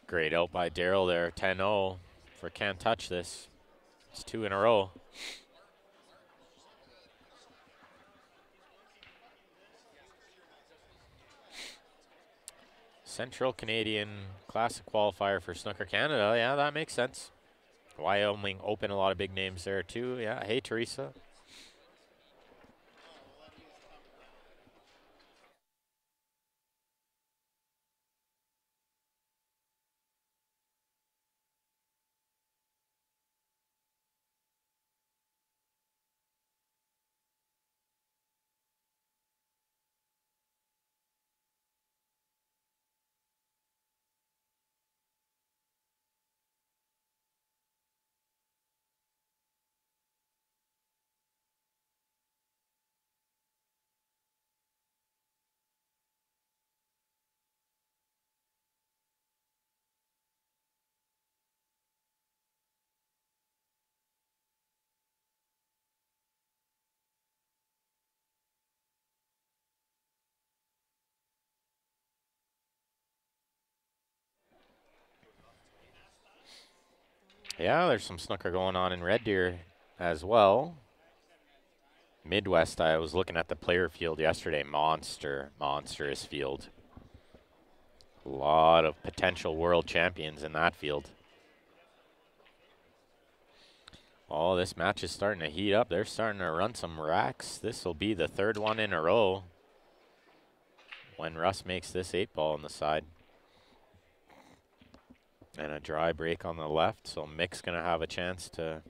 Great out by Daryl there, 10-0 for Can't Touch This. It's 2 in a row. Central Canadian Classic qualifier for Snooker Canada. Yeah, that makes sense. Wyoming Open, a lot of big names there too. Yeah, hey Teresa. Yeah, there's some snooker going on in Red Deer as well. Midwest, I was looking at the player field yesterday. Monstrous field. A lot of potential world champions in that field. Oh, this match is starting to heat up. They're starting to run some racks. This will be the 3rd one in a row when Russ makes this 8-ball on the side. And a dry break on the left, so Mick's going to have a chance to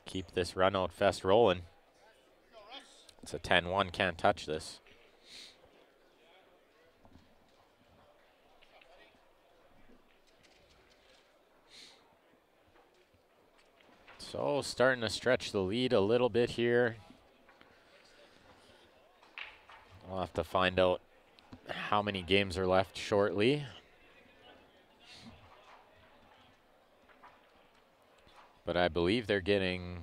keep this run-out fest rolling. It's a 10-1, Can't Touch This. So starting to stretch the lead a little bit here. We'll have to find out how many games are left shortly. But I believe they're getting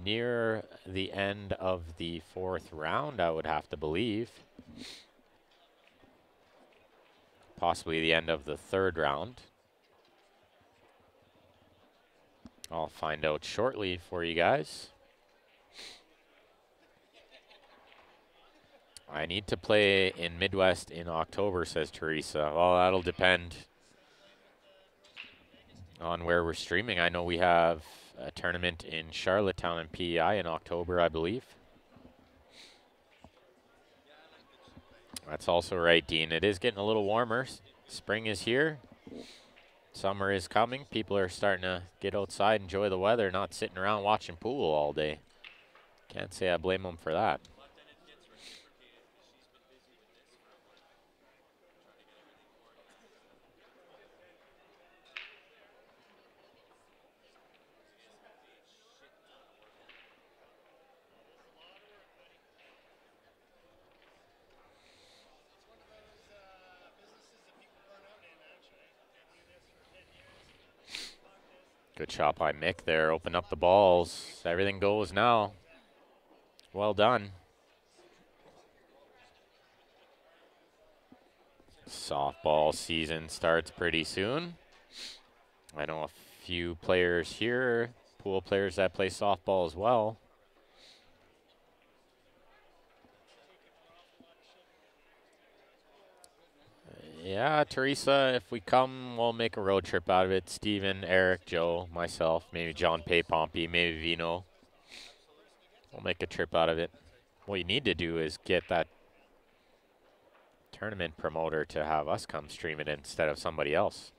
near the end of the 4th round, I would have to believe. Possibly the end of the 3rd round. I'll find out shortly for you guys. I need to play in Midwest in October, says Teresa. Well, that'll depend on where we're streaming. I know we have a tournament in Charlottetown and PEI in October, I believe. That's also right, Dean. It is getting a little warmer. Spring is here. Summer is coming. People are starting to get outside, enjoy the weather, not sitting around watching pool all day. Can't say I blame them for that. Good shot by Mick there. Open up the balls. Everything goes now. Well done. Softball season starts pretty soon. I know a few players here, pool players that play softball as well. Yeah, Teresa, if we come, we'll make a road trip out of it. Steven, Eric, Joe, myself, maybe John Pay Pompey, maybe Vino. We'll make a trip out of it. What you need to do is get that tournament promoter to have us come stream it instead of somebody else.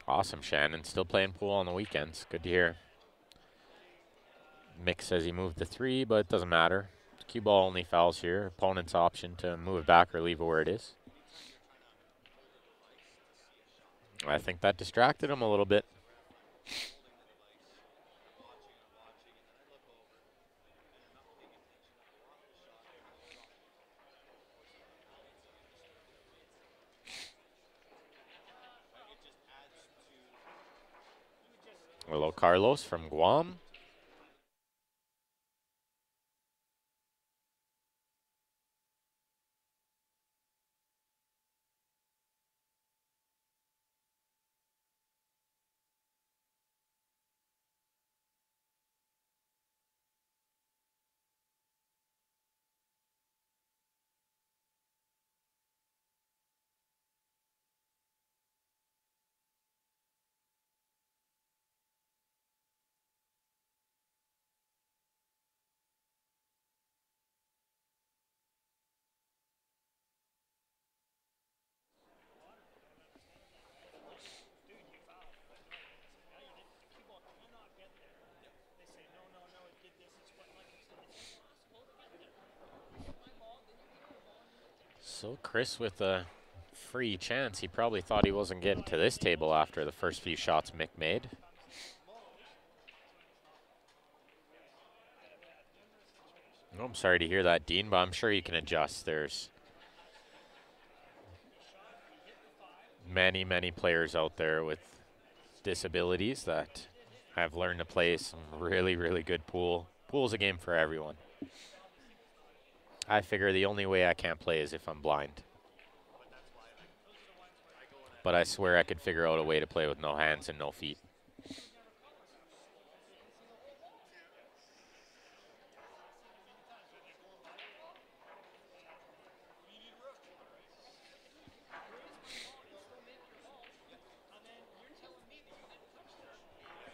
Awesome, Shannon. Still playing pool on the weekends. Good to hear. Mick says he moved the 3, but it doesn't matter. Cue ball only fouls here. Opponent's option to move it back or leave it where it is. I think that distracted him a little bit. Hello, Carlos from Guam. So Chris with a free chance. He probably thought he wasn't getting to this table after the first few shots Mick made. Oh, I'm sorry to hear that, Dean, but I'm sure you can adjust. There's many, many players out there with disabilities that have learned to play some really, really good pool. Pool's a game for everyone. I figure the only way I can't play is if I'm blind. But I swear I could figure out a way to play with no hands and no feet.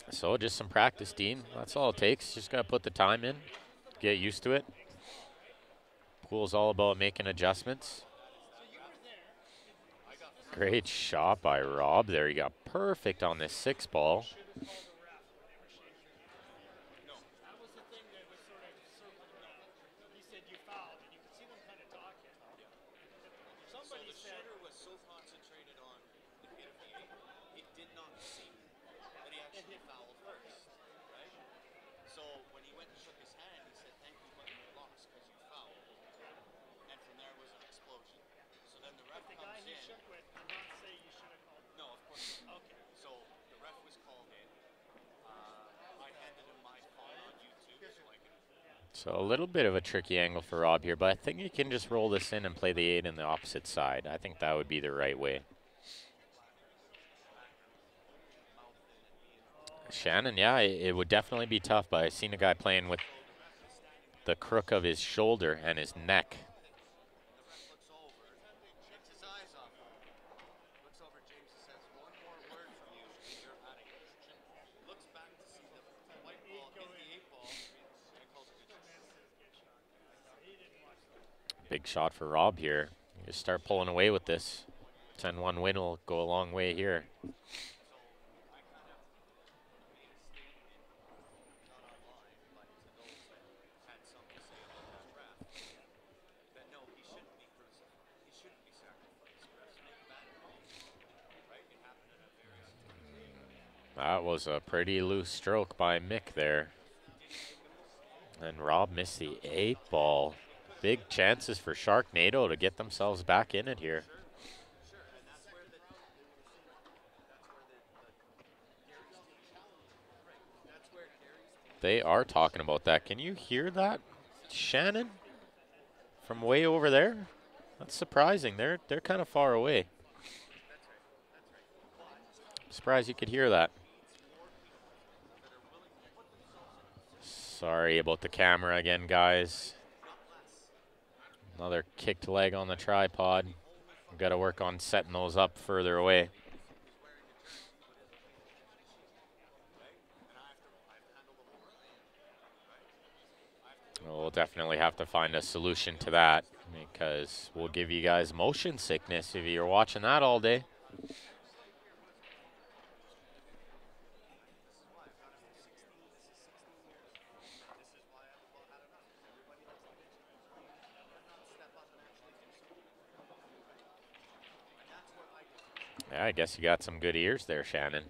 So just some practice, Dean. That's all it takes. Just got to put the time in, get used to it. Pool's all about making adjustments. Great shot by Rob there. He got perfect on this 6 ball. So a little bit of a tricky angle for Rob here, but I think he can just roll this in and play the 8 in the opposite side. I think that would be the right way. Shannon, yeah, it would definitely be tough, but I've seen a guy playing with the crook of his shoulder and his neck. Big shot for Rob here. Just start pulling away with this. 10-1 win will go a long way here. That was a pretty loose stroke by Mick there. And Rob missed the 8-ball. Big chances for Sharknado to get themselves back in it here. They are talking about that. Can you hear that, Shannon? From way over there? That's surprising. They're kind of far away. Surprised you could hear that. Sorry about the camera again, guys. Another kicked leg on the tripod. We've got to work on setting those up further away. We'll definitely have to find a solution to that because we'll give you guys motion sickness if you're watching that all day. Yeah, I guess you got some good ears there, Shannon.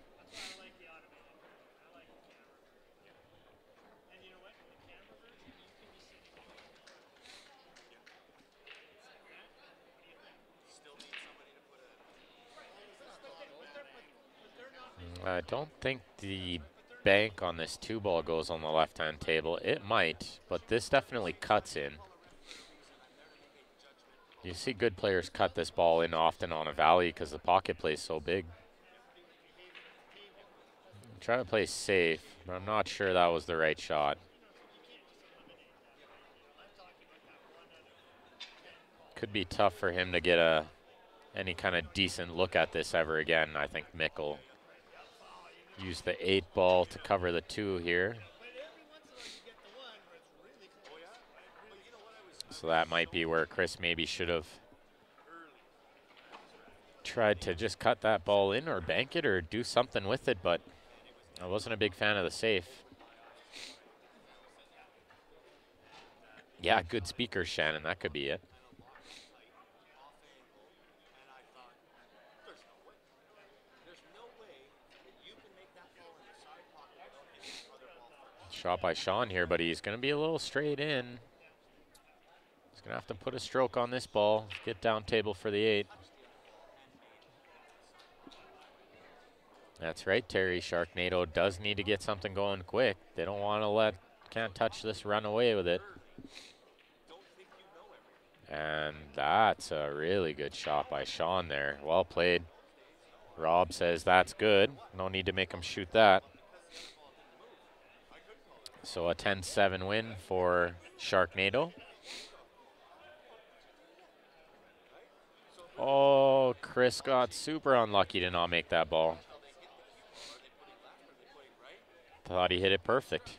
I don't think the bank on this 2-ball goes on the left-hand table. It might, but this definitely cuts in. You see good players cut this ball in often on a valley because the pocket plays so big. I'm trying to play safe, but I'm not sure that was the right shot. Could be tough for him to get any kind of decent look at this ever again. I think Mick will use the 8-ball to cover the 2 here. So that might be where Chris maybe should have tried to just cut that ball in or bank it or do something with it, but I wasn't a big fan of the safe. Yeah, good speakers, Shannon. That could be it. Shot by Sean here, but he's going to be a little straight in. He's going to have to put a stroke on this ball, get down table for the 8. That's right, Terry. Sharknado does need to get something going quick. They don't want to can't touch this, run away with it. And that's a really good shot by Sean there. Well played. Rob says that's good. No need to make him shoot that. So a 10-7 win for Sharknado. Oh, Chris got super unlucky to not make that ball. Thought he hit it perfect.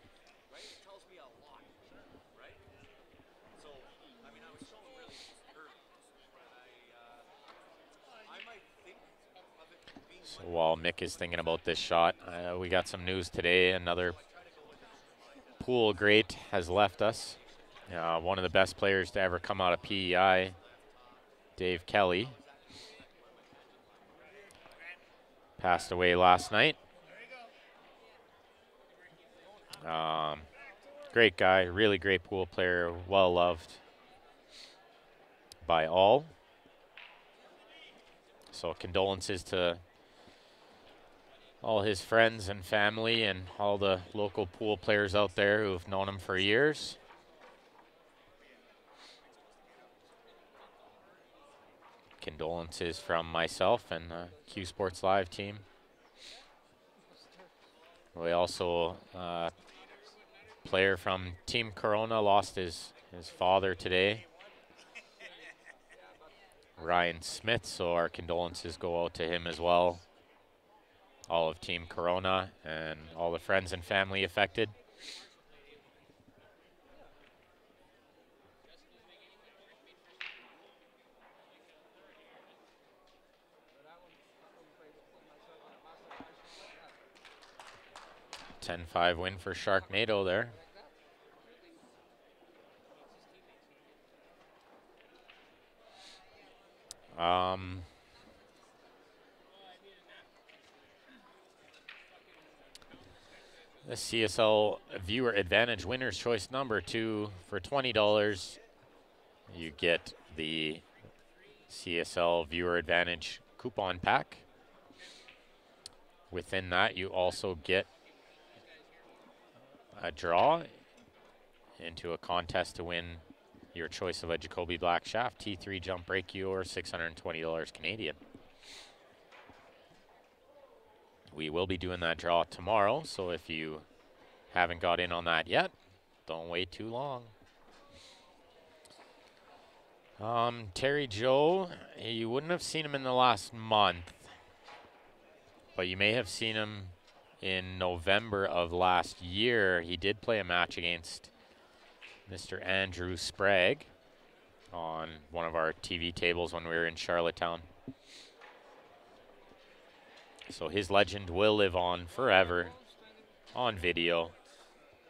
So while Mick is thinking about this shot, we got some news today. Another pool great has left us. One of the best players to ever come out of PEI, Dave Kelly, passed away last night. Great guy, really great pool player, well loved by all. So condolences to all his friends and family and all the local pool players out there who have known him for years. Condolences from myself and the Q Sports Live team. We also, player from Team Corona lost his father today, Ryan Smith, so our condolences go out to him as well. All of Team Corona and all the friends and family affected. – 10-5 win for Sharknado there. The CSL Viewer Advantage Winner's Choice number 2 for $20. You get the CSL Viewer Advantage coupon pack. Within that, you also get a draw into a contest to win your choice of a Jacoby Black Shaft T3 jump brake or $620 Canadian. We will be doing that draw tomorrow, so if you haven't got in on that yet, don't wait too long. Terry Joe, you wouldn't have seen him in the last month, but you may have seen him in November of last year. He did play a match against Mr. Andrew Sprague on one of our TV tables when we were in Charlottetown. So his legend will live on forever on video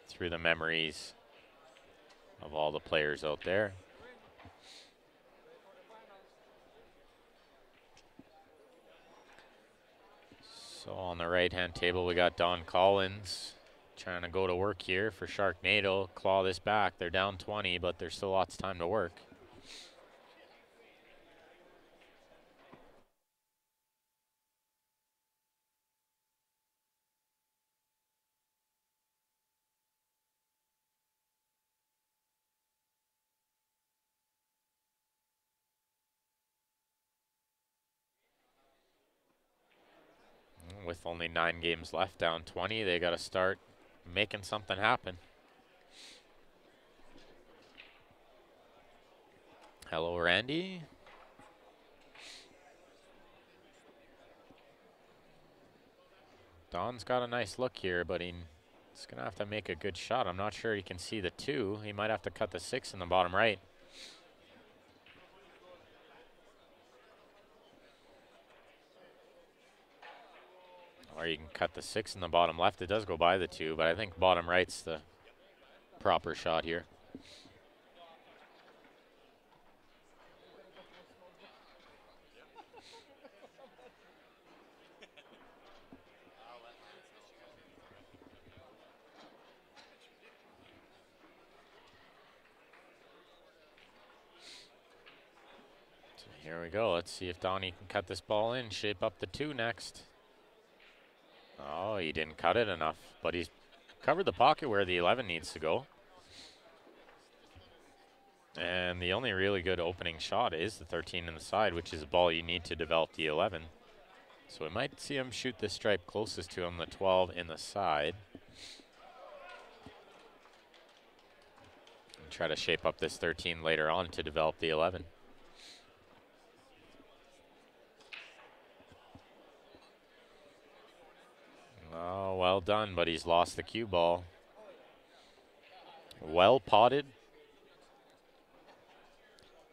through the memories of all the players out there. So on the right-hand table, we got Don Collins trying to go to work here for Sharknado, claw this back. They're down 20, but there's still lots of time to work. With only 9 games left, down 20, they got to start making something happen. Hello, Randy. Don's got a nice look here, but he's going to have to make a good shot. I'm not sure he can see the 2. He might have to cut the 6 in the bottom right. Or you can cut the 6 in the bottom left. It does go by the 2, but I think bottom right's the proper shot here. So here we go. Let's see if Donnie can cut this ball in, shape up the 2 next. Oh, he didn't cut it enough, but he's covered the pocket where the 11 needs to go. And the only really good opening shot is the 13 in the side, which is a ball you need to develop the 11. So we might see him shoot the stripe closest to him, the 12 in the side. And try to shape up this 13 later on to develop the 11. Oh, well done, but he's lost the cue ball. Well potted.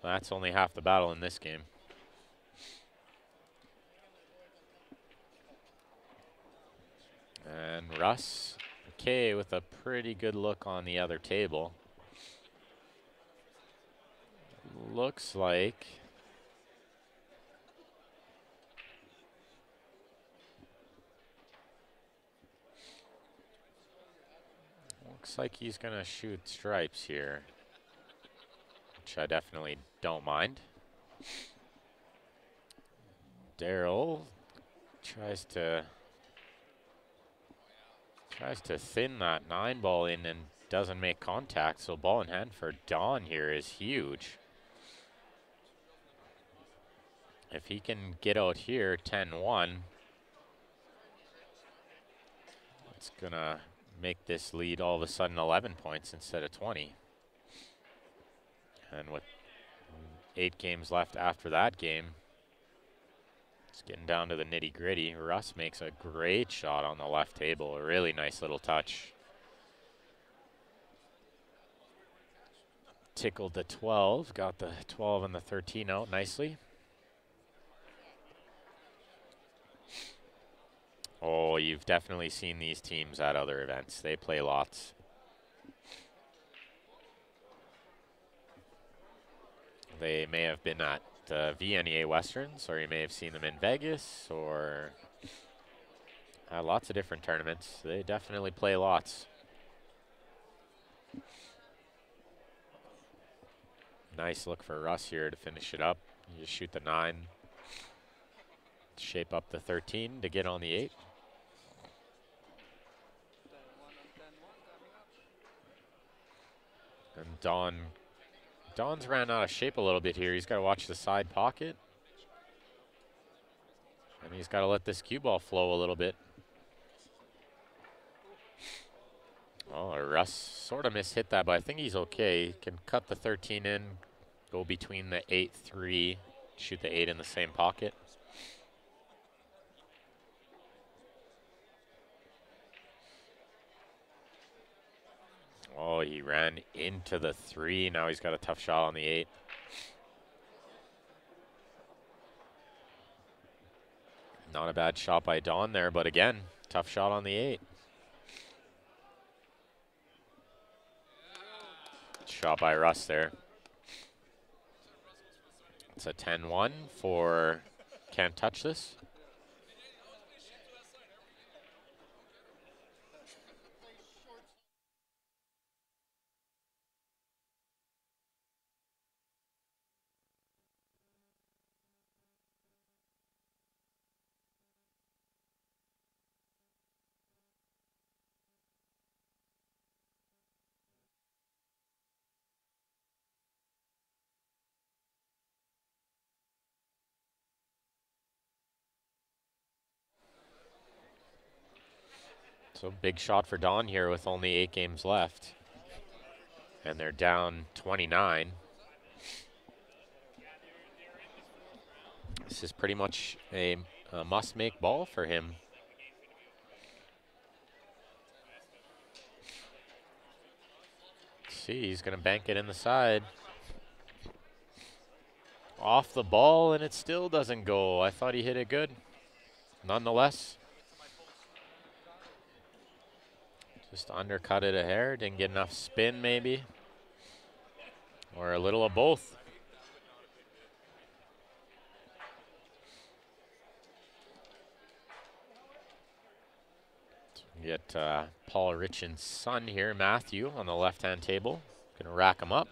That's only half the battle in this game. And Russ McKay with a pretty good look on the other table. Looks like he's gonna shoot stripes here, which I definitely don't mind. Daryl tries to thin that 9 ball in and doesn't make contact, so ball in hand for Don here is huge. If he can get out here 10-1, let's It's going to make this lead all of a sudden 11 points instead of 20. And with 8 games left after that game, it's getting down to the nitty-gritty. Russ makes a great shot on the left table. A really nice little touch. Tickled the 12. Got the 12 and the 13 out nicely. Oh, you've definitely seen these teams at other events. They play lots. They may have been at VNEA Westerns, or you may have seen them in Vegas, or lots of different tournaments. They definitely play lots. Nice look for Russ here to finish it up. You just shoot the 9, shape up the 13 to get on the 8. And Don's ran out of shape a little bit here. He's got to watch the side pocket. And he's got to let this cue ball flow a little bit. Oh, Russ sort of mishit that, but I think he's okay. He can cut the 13 in, go between the 8-3, shoot the 8 in the same pocket. Oh, he ran into the 3. Now he's got a tough shot on the 8. Not a bad shot by Don there, but again, tough shot on the 8. Shot by Russ there. It's a 10-1 for Can't Touch This. So big shot for Don here with only 8 games left. And they're down 29. This is pretty much a must-make ball for him. See, he's going to bank it in the side. Off the ball, and it still doesn't go. I thought he hit it good. Nonetheless, just undercut it a hair. Didn't get enough spin, maybe. Or a little of both. Get Paul Richen's son here, Matthew, on the left-hand table. Gonna rack him up.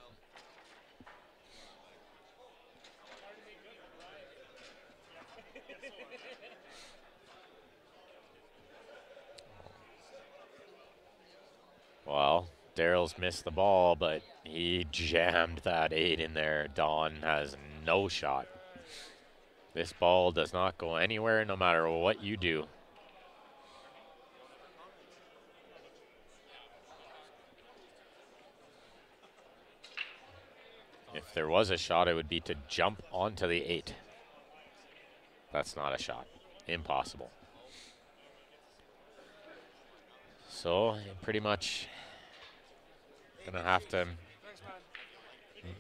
Well, Daryl's missed the ball, but he jammed that 8 in there. Don has no shot. This ball does not go anywhere no matter what you do. If there was a shot, it would be to jump onto the 8. That's not a shot. Impossible. So, pretty much gonna have to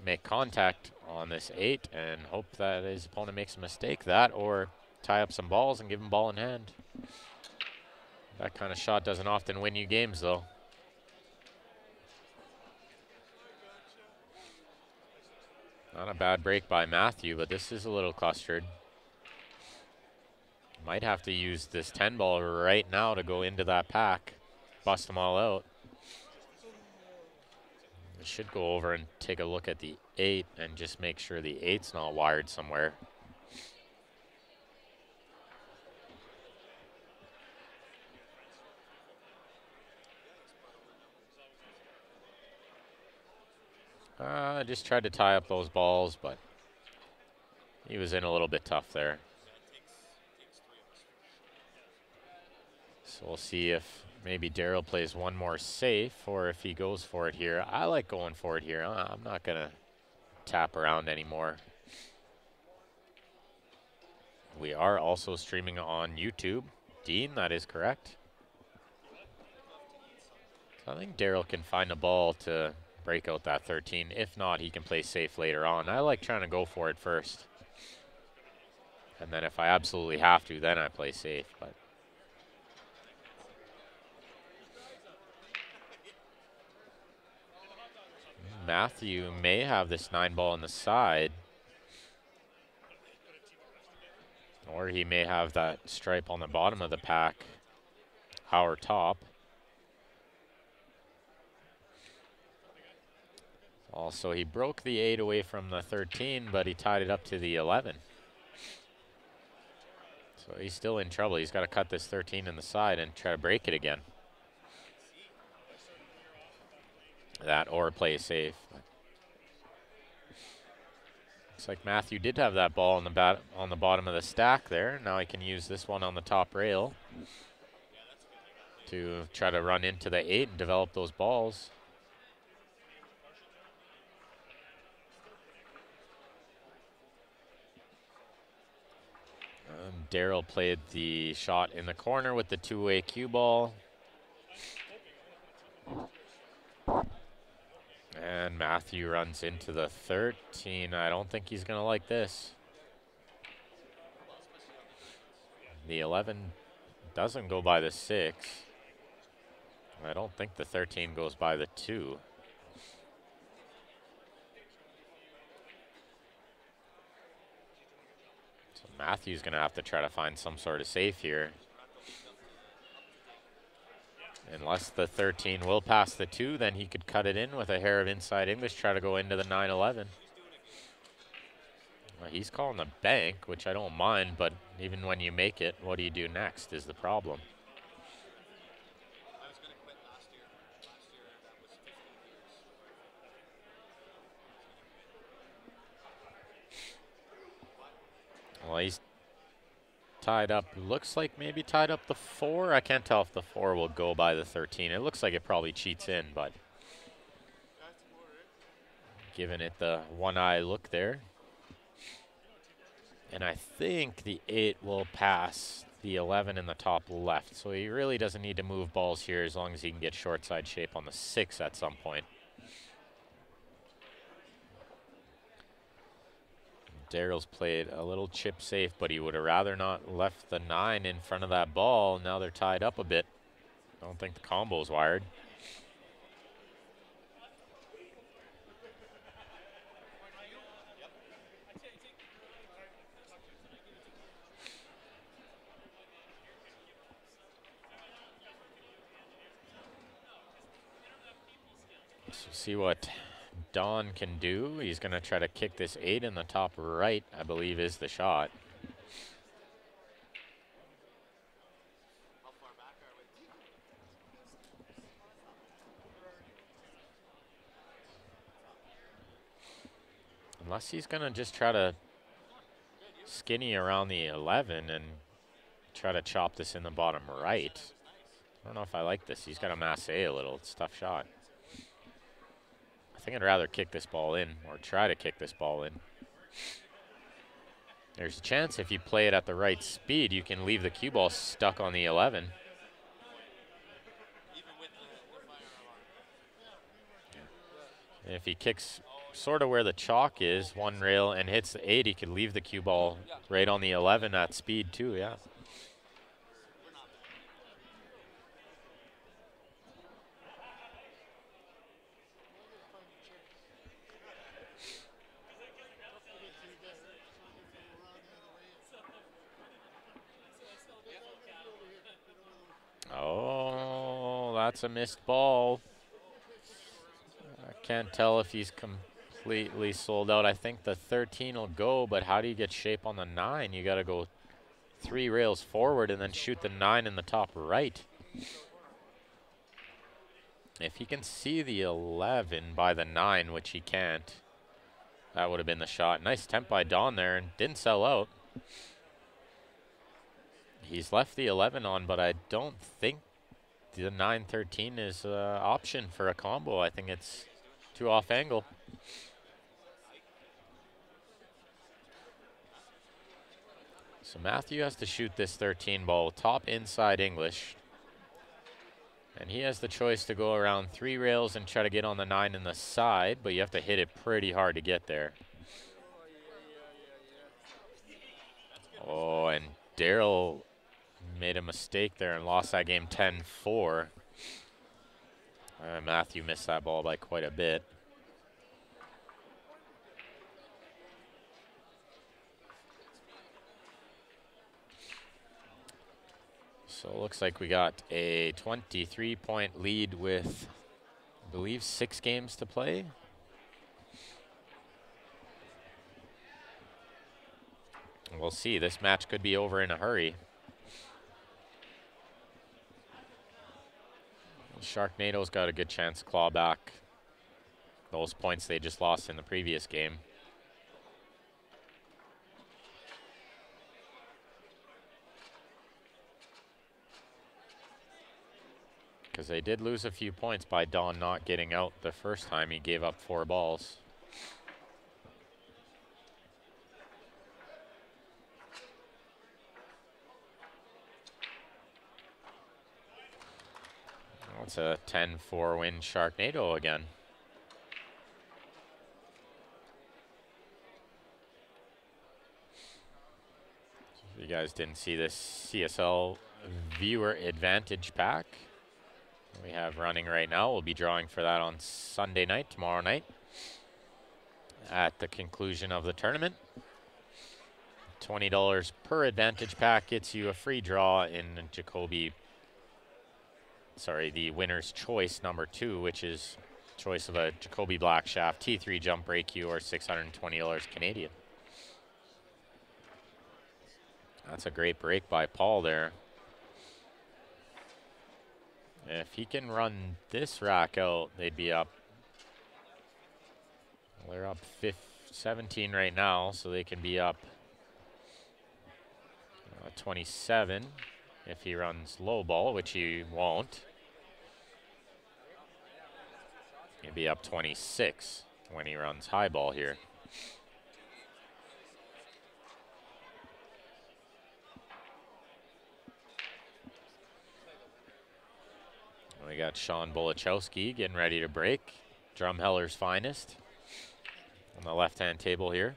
make contact on this 8 and hope that his opponent makes a mistake. That or tie up some balls and give him ball in hand. That kind of shot doesn't often win you games, though. Not a bad break by Matthew, but this is a little clustered. Might have to use this 10 ball right now to go into that pack. Bust them all out. We should go over and take a look at the 8 and just make sure the 8's not wired somewhere. I just tried to tie up those balls, but he was in a little bit tough there. So we'll see if Maybe Daryl plays one more safe, or if he goes for it here. I like going for it here. I'm not going to tap around anymore. We are also streaming on YouTube. Dean, that is correct. So I think Daryl can find a ball to break out that 13. If not, he can play safe later on. I like trying to go for it first. And then if I absolutely have to, then I play safe. But Matthew may have this 9 ball on the side. Or he may have that stripe on the bottom of the pack, our top. Also, he broke the 8 away from the 13, but he tied it up to the 11. So he's still in trouble. He's got to cut this 13 in the side and try to break it again. That or play safe. Looks like Matthew did have that ball on the bottom of the stack there. Now he can use this one on the top rail to try to run into the 8 and develop those balls. Daryl played the shot in the corner with the two-way cue ball. And Matthew runs into the 13. I don't think he's going to like this. The 11 doesn't go by the 6. I don't think the 13 goes by the 2. So Matthew's going to have to try to find some sort of safe here. Unless the 13 will pass the 2, then he could cut it in with a hair of inside English, try to go into the 9-11. Well, he's calling the bank, which I don't mind, but even when you make it, what do you do next is the problem. Well, he's tied up, looks like maybe tied up the 4. I can't tell if the 4 will go by the 13. It looks like it probably cheats in, but giving it the one-eye look there. And I think the 8 will pass the 11 in the top left. So he really doesn't need to move balls here as long as he can get short side shape on the 6 at some point. Daryl's played a little chip safe, but he would have rather not left the 9 in front of that ball. Now they're tied up a bit. I don't think the combo's wired. So see what Don can do. He's going to try to kick this 8 in the top right, I believe is the shot. Unless he's going to just try to skinny around the 11 and try to chop this in the bottom right. I don't know if I like this. He's got to masse a little. It's a tough shot. I think I'd rather kick this ball in or try to kick this ball in. There's a chance if you play it at the right speed, you can leave the cue ball stuck on the 11. And if he kicks sort of where the chalk is, one rail, and hits the 8, he could leave the cue ball right on the 11 at speed too, yeah. Oh, that's a missed ball. I can't tell if he's completely sold out. I think the 13 will go, but how do you get shape on the 9? You got to go 3 rails forward and then shoot the 9 in the top right. If he can see the 11 by the 9, which he can't, that would have been the shot. Nice attempt by Don there and didn't sell out. He's left the 11 on, but I don't think the 9-13 is an option for a combo. I think it's too off angle. So Matthew has to shoot this 13 ball top inside English. And he has the choice to go around 3 rails and try to get on the 9 in the side, but you have to hit it pretty hard to get there. Oh, and Daryl made a mistake there and lost that game 10-4. Matthew missed that ball by quite a bit. So it looks like we got a 23-point lead with, I believe, 6 games to play. We'll see. This match could be over in a hurry. Sharknado's got a good chance to claw back those points they just lost in the previous game. Because they did lose a few points by Don not getting out the first time. He gave up 4 balls. It's a 10-4 win Sharknado again. If you guys didn't see this CSL viewer advantage pack we have running right now, we'll be drawing for that on Sunday night, tomorrow night, at the conclusion of the tournament. $20 per advantage pack gets you a free draw in the winner's choice number 2, which is choice of a Jacoby Black Shaft T3 jump break you or $620 Canadian. That's a great break by Paul there. If he can run this rack out, they'd be up. Well, they're up 17 right now, so they can be up 27 if he runs low ball, which he won't. He'd be up 26 when he runs high ball here. We got Sean Bolachowski getting ready to break. Drumheller's finest on the left-hand table here.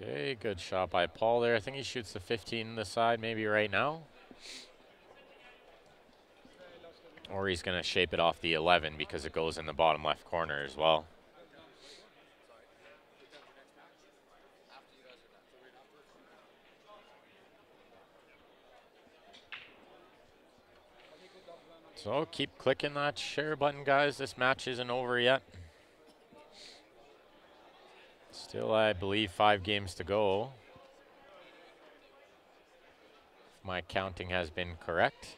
Okay, good shot by Paul there. I think he shoots the 15 on the side maybe right now. Or he's going to shape it off the 11 because it goes in the bottom left corner as well. So keep clicking that share button, guys. This match isn't over yet. Still, I believe, 5 games to go. If my counting has been correct.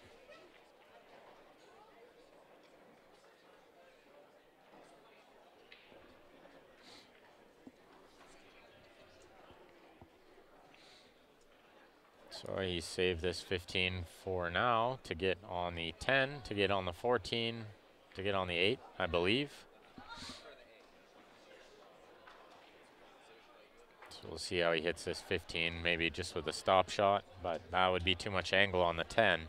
So he saved this 15 for now to get on the 10, to get on the 14, to get on the 8, I believe. So we'll see how he hits this 15, maybe just with a stop shot, but that would be too much angle on the 10.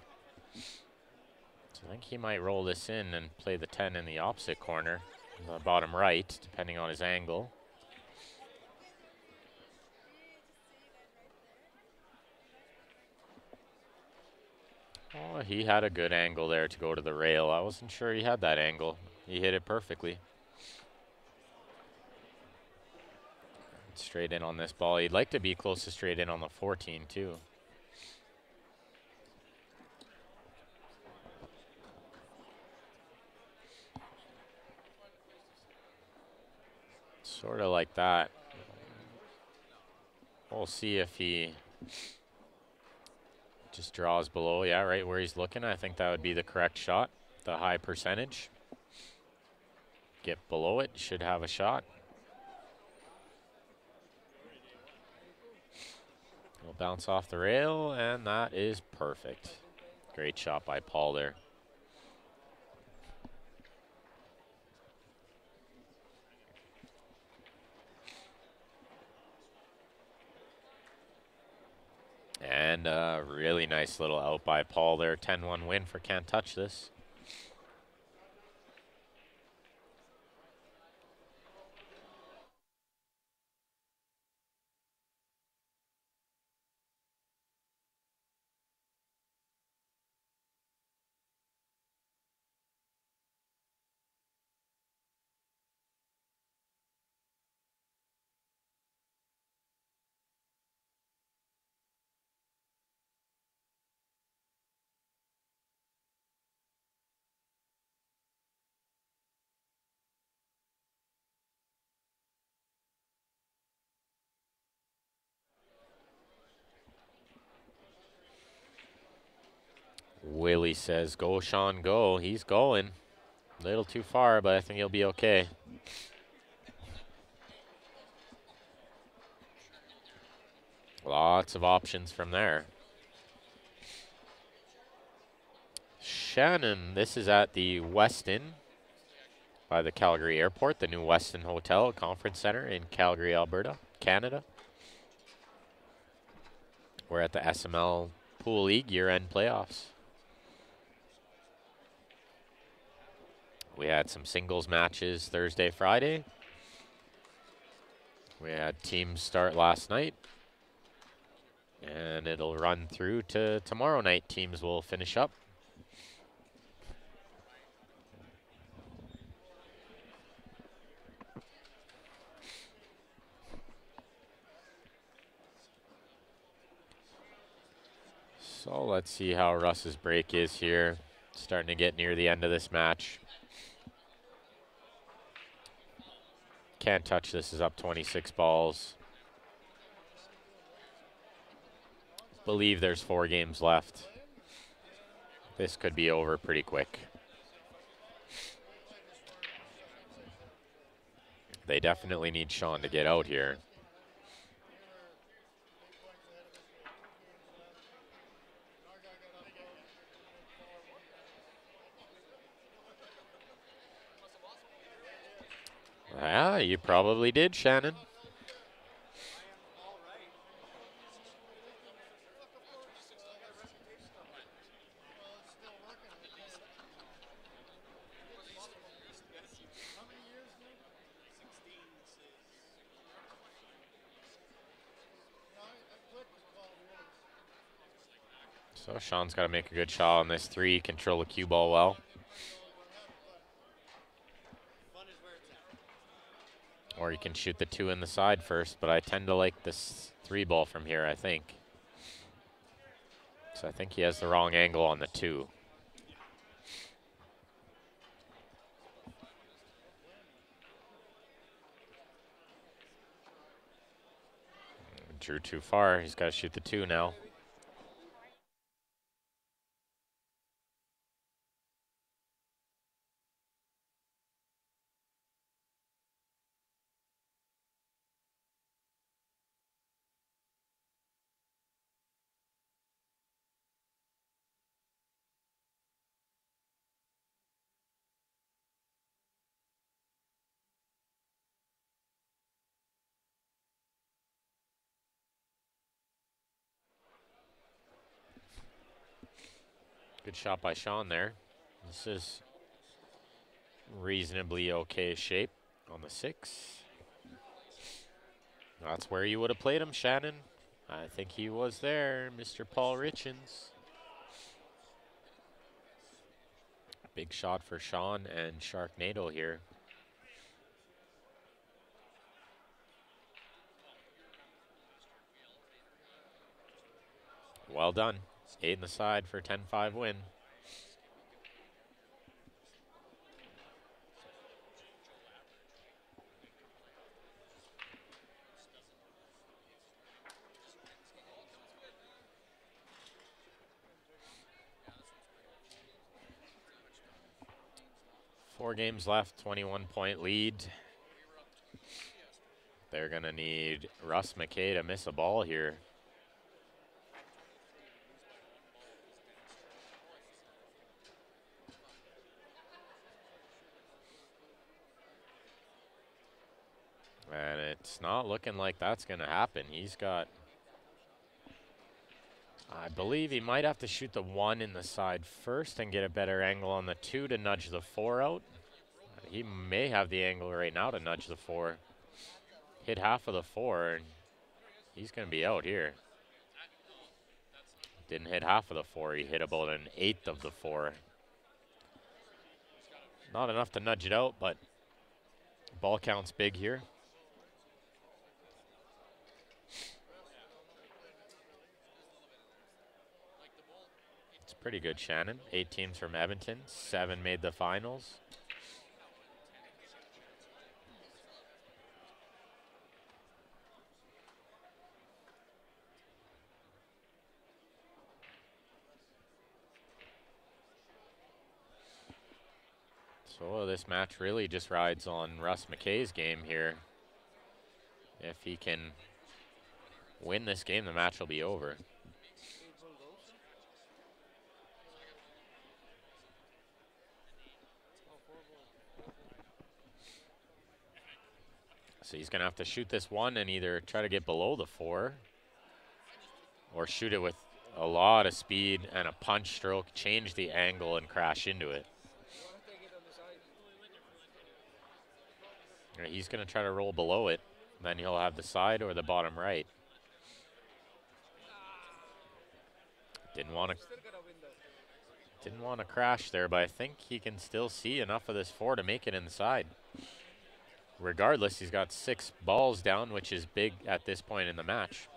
So I think he might roll this in and play the 10 in the opposite corner, the bottom right, depending on his angle. Oh, he had a good angle there to go to the rail. I wasn't sure he had that angle. He hit it perfectly. Straight in on this ball. He'd like to be close to straight in on the 14 too. Sort of like that. We'll see if he just draws below. Yeah, right where he's looking. I think that would be the correct shot. The high percentage. Get below it. Should have a shot. It'll bounce off the rail, and that is perfect. Great shot by Paul there. And a really nice little out by Paul there. 10-1 win for Can't Touch This. Willie says, go, Sean, go. He's going. A little too far, but I think he'll be okay. Lots of options from there. Shannon, this is at the Westin by the Calgary Airport, the new Westin Hotel Conference Center in Calgary, Alberta, Canada. We're at the SML Pool League year-end playoffs. We had some singles matches Thursday, Friday. We had teams start last night. And it'll run through to tomorrow night. Teams will finish up. So let's see how Russ's break is here. Starting to get near the end of this match. Can't Touch This is up 26 balls. Believe there's 4 games left. This could be over pretty quick. They definitely need Sean to get out here. Yeah, you probably did, Shannon. So Sean's got to make a good shot on this 3, control the cue ball well. Or you can shoot the 2 in the side first, but I tend to like this 3 ball from here, I think. So I think he has the wrong angle on the 2. Drew too far. He's got to shoot the 2 now. Good shot by Sean there. This is reasonably okay shape on the 6. That's where you would have played him, Shannon. I think he was there, Mr. Paul Richens. Big shot for Sean and Sharknado here. Well done. 8 in the side for a 10-5 win. 4 games left, 21-point lead. They're going to need Russ McKay to miss a ball here. And it's not looking like that's going to happen. He's got, I believe he might have to shoot the 1 in the side first and get a better angle on the 2 to nudge the 4 out. He may have the angle right now to nudge the 4. Hit half of the 4, and he's going to be out here. Didn't hit half of the 4. He hit about 1/8 of the 4. Not enough to nudge it out, but ball count's big here. It's pretty good, Shannon. 8 teams from Edmonton. 7 made the finals. So this match really just rides on Russ McKay's game here. If he can win this game, the match will be over. So he's going to have to shoot this 1 and either try to get below the 4 or shoot it with a lot of speed and a punch stroke, change the angle and crash into it. He's going to try to roll below it. Then he'll have the side or the bottom right. Didn't want to crash there, but I think he can still see enough of this 4 to make it inside. Regardless, he's got 6 balls down, which is big at this point in the match.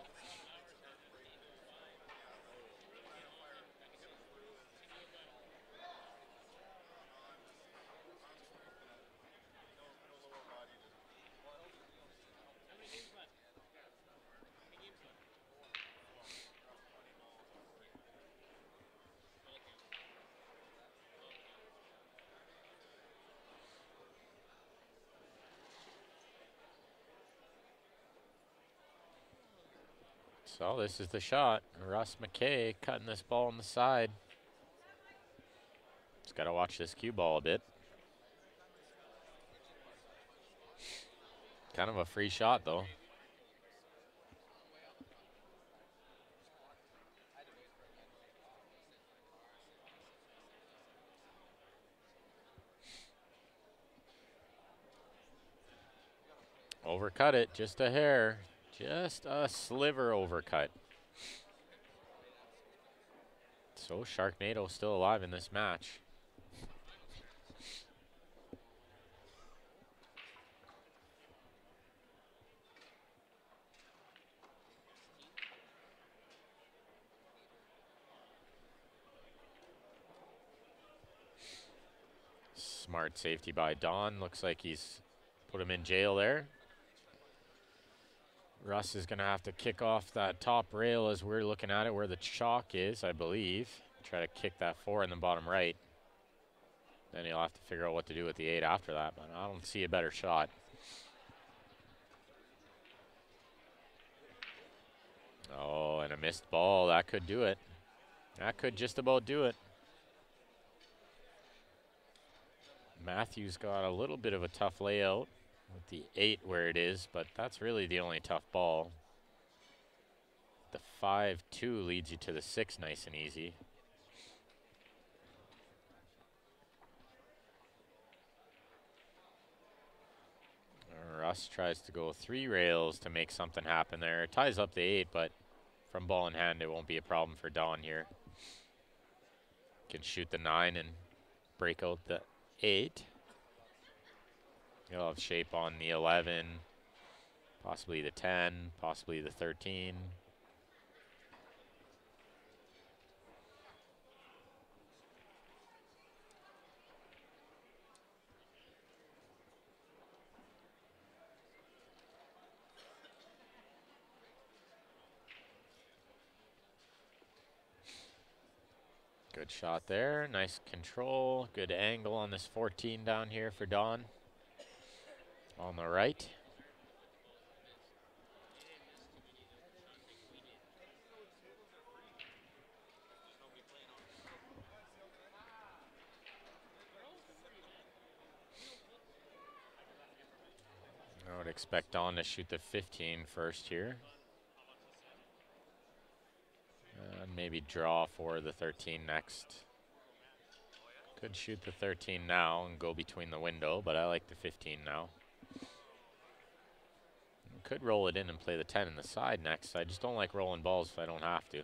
So this is the shot. Russ McKay cutting this ball on the side. Just got to watch this cue ball a bit. Kind of a free shot, though. Overcut it, just a hair. Just a sliver overcut. So Sharknado still alive in this match. Smart safety by Don. Looks like he's put him in jail there. Russ is going to have to kick off that top rail as we're looking at it, where the chalk is, I believe. Try to kick that 4 in the bottom right. Then he'll have to figure out what to do with the 8 after that, but I don't see a better shot. Oh, and a missed ball. That could do it. That could just about do it. Matthews got a little bit of a tough layout with the 8 where it is, but that's really the only tough ball. The 5-2 leads you to the 6 nice and easy. Russ tries to go 3 rails to make something happen there. It ties up the 8, but from ball in hand, it won't be a problem for Don here. Can shoot the 9 and break out the 8. He'll have shape on the 11, possibly the 10, possibly the 13. Good shot there. Nice control. Good angle on this 14 down here for Don. On the right. I would expect Don to shoot the 15 first here. And maybe draw for the 13 next. Could shoot the 13 now and go between the window, but I like the 15 now. Could roll it in and play the 10 in the side next. I just don't like rolling balls if I don't have to.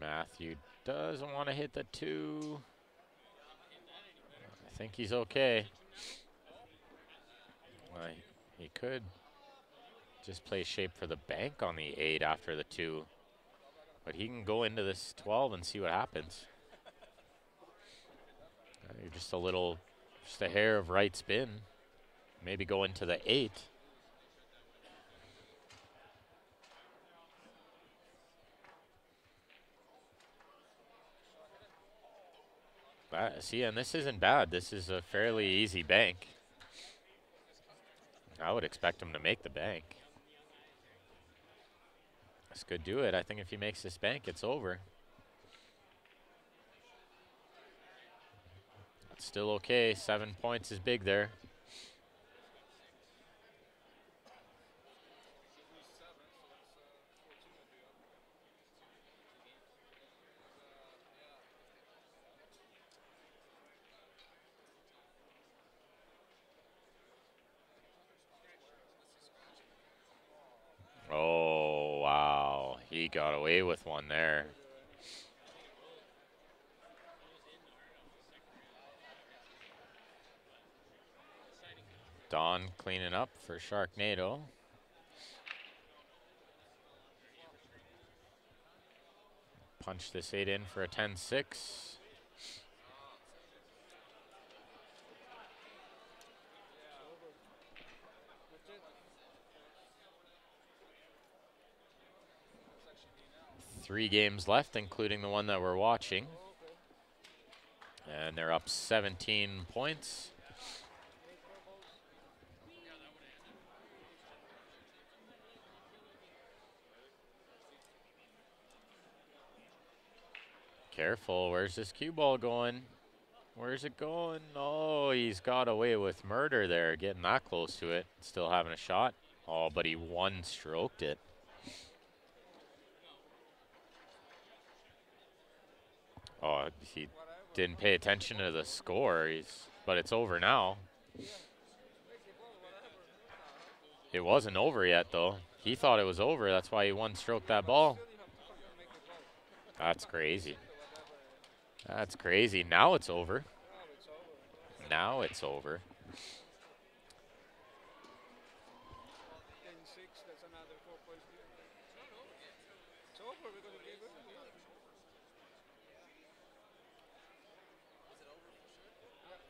Matthew doesn't want to hit the 2. I think he's okay. He could just play shape for the bank on the 8 after the 2. But he can go into this 12 and see what happens. You're just a hair of right spin. Maybe go into the 8. See, and this isn't bad. This is a fairly easy bank. I would expect him to make the bank. This could do it. I think if he makes this bank, it's over. It's still okay. 7 points is big there. Oh, wow. He got away with one there. Don cleaning up for Sharknado. Punch this 8 in for a 10-6. Three games left, including the one that we're watching. And they're up 17 points. Careful, where's this cue ball going? Where's it going? Oh, he's got away with murder there, getting that close to it. Still having a shot. Oh, but he one-stroked it. Oh, he didn't pay attention to the score, but it's over now. It wasn't over yet, though. He thought it was over. That's why he one-stroked that ball. That's crazy. That's crazy. Now it's over. Now it's over.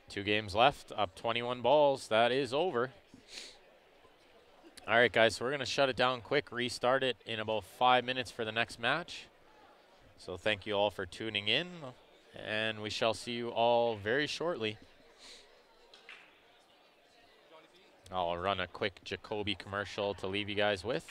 Two games left, up 21 balls. That is over. All right, guys, so we're going to shut it down quick, restart it in about 5 minutes for the next match. So thank you all for tuning in, and we shall see you all very shortly. I'll run a quick Jacoby commercial to leave you guys with.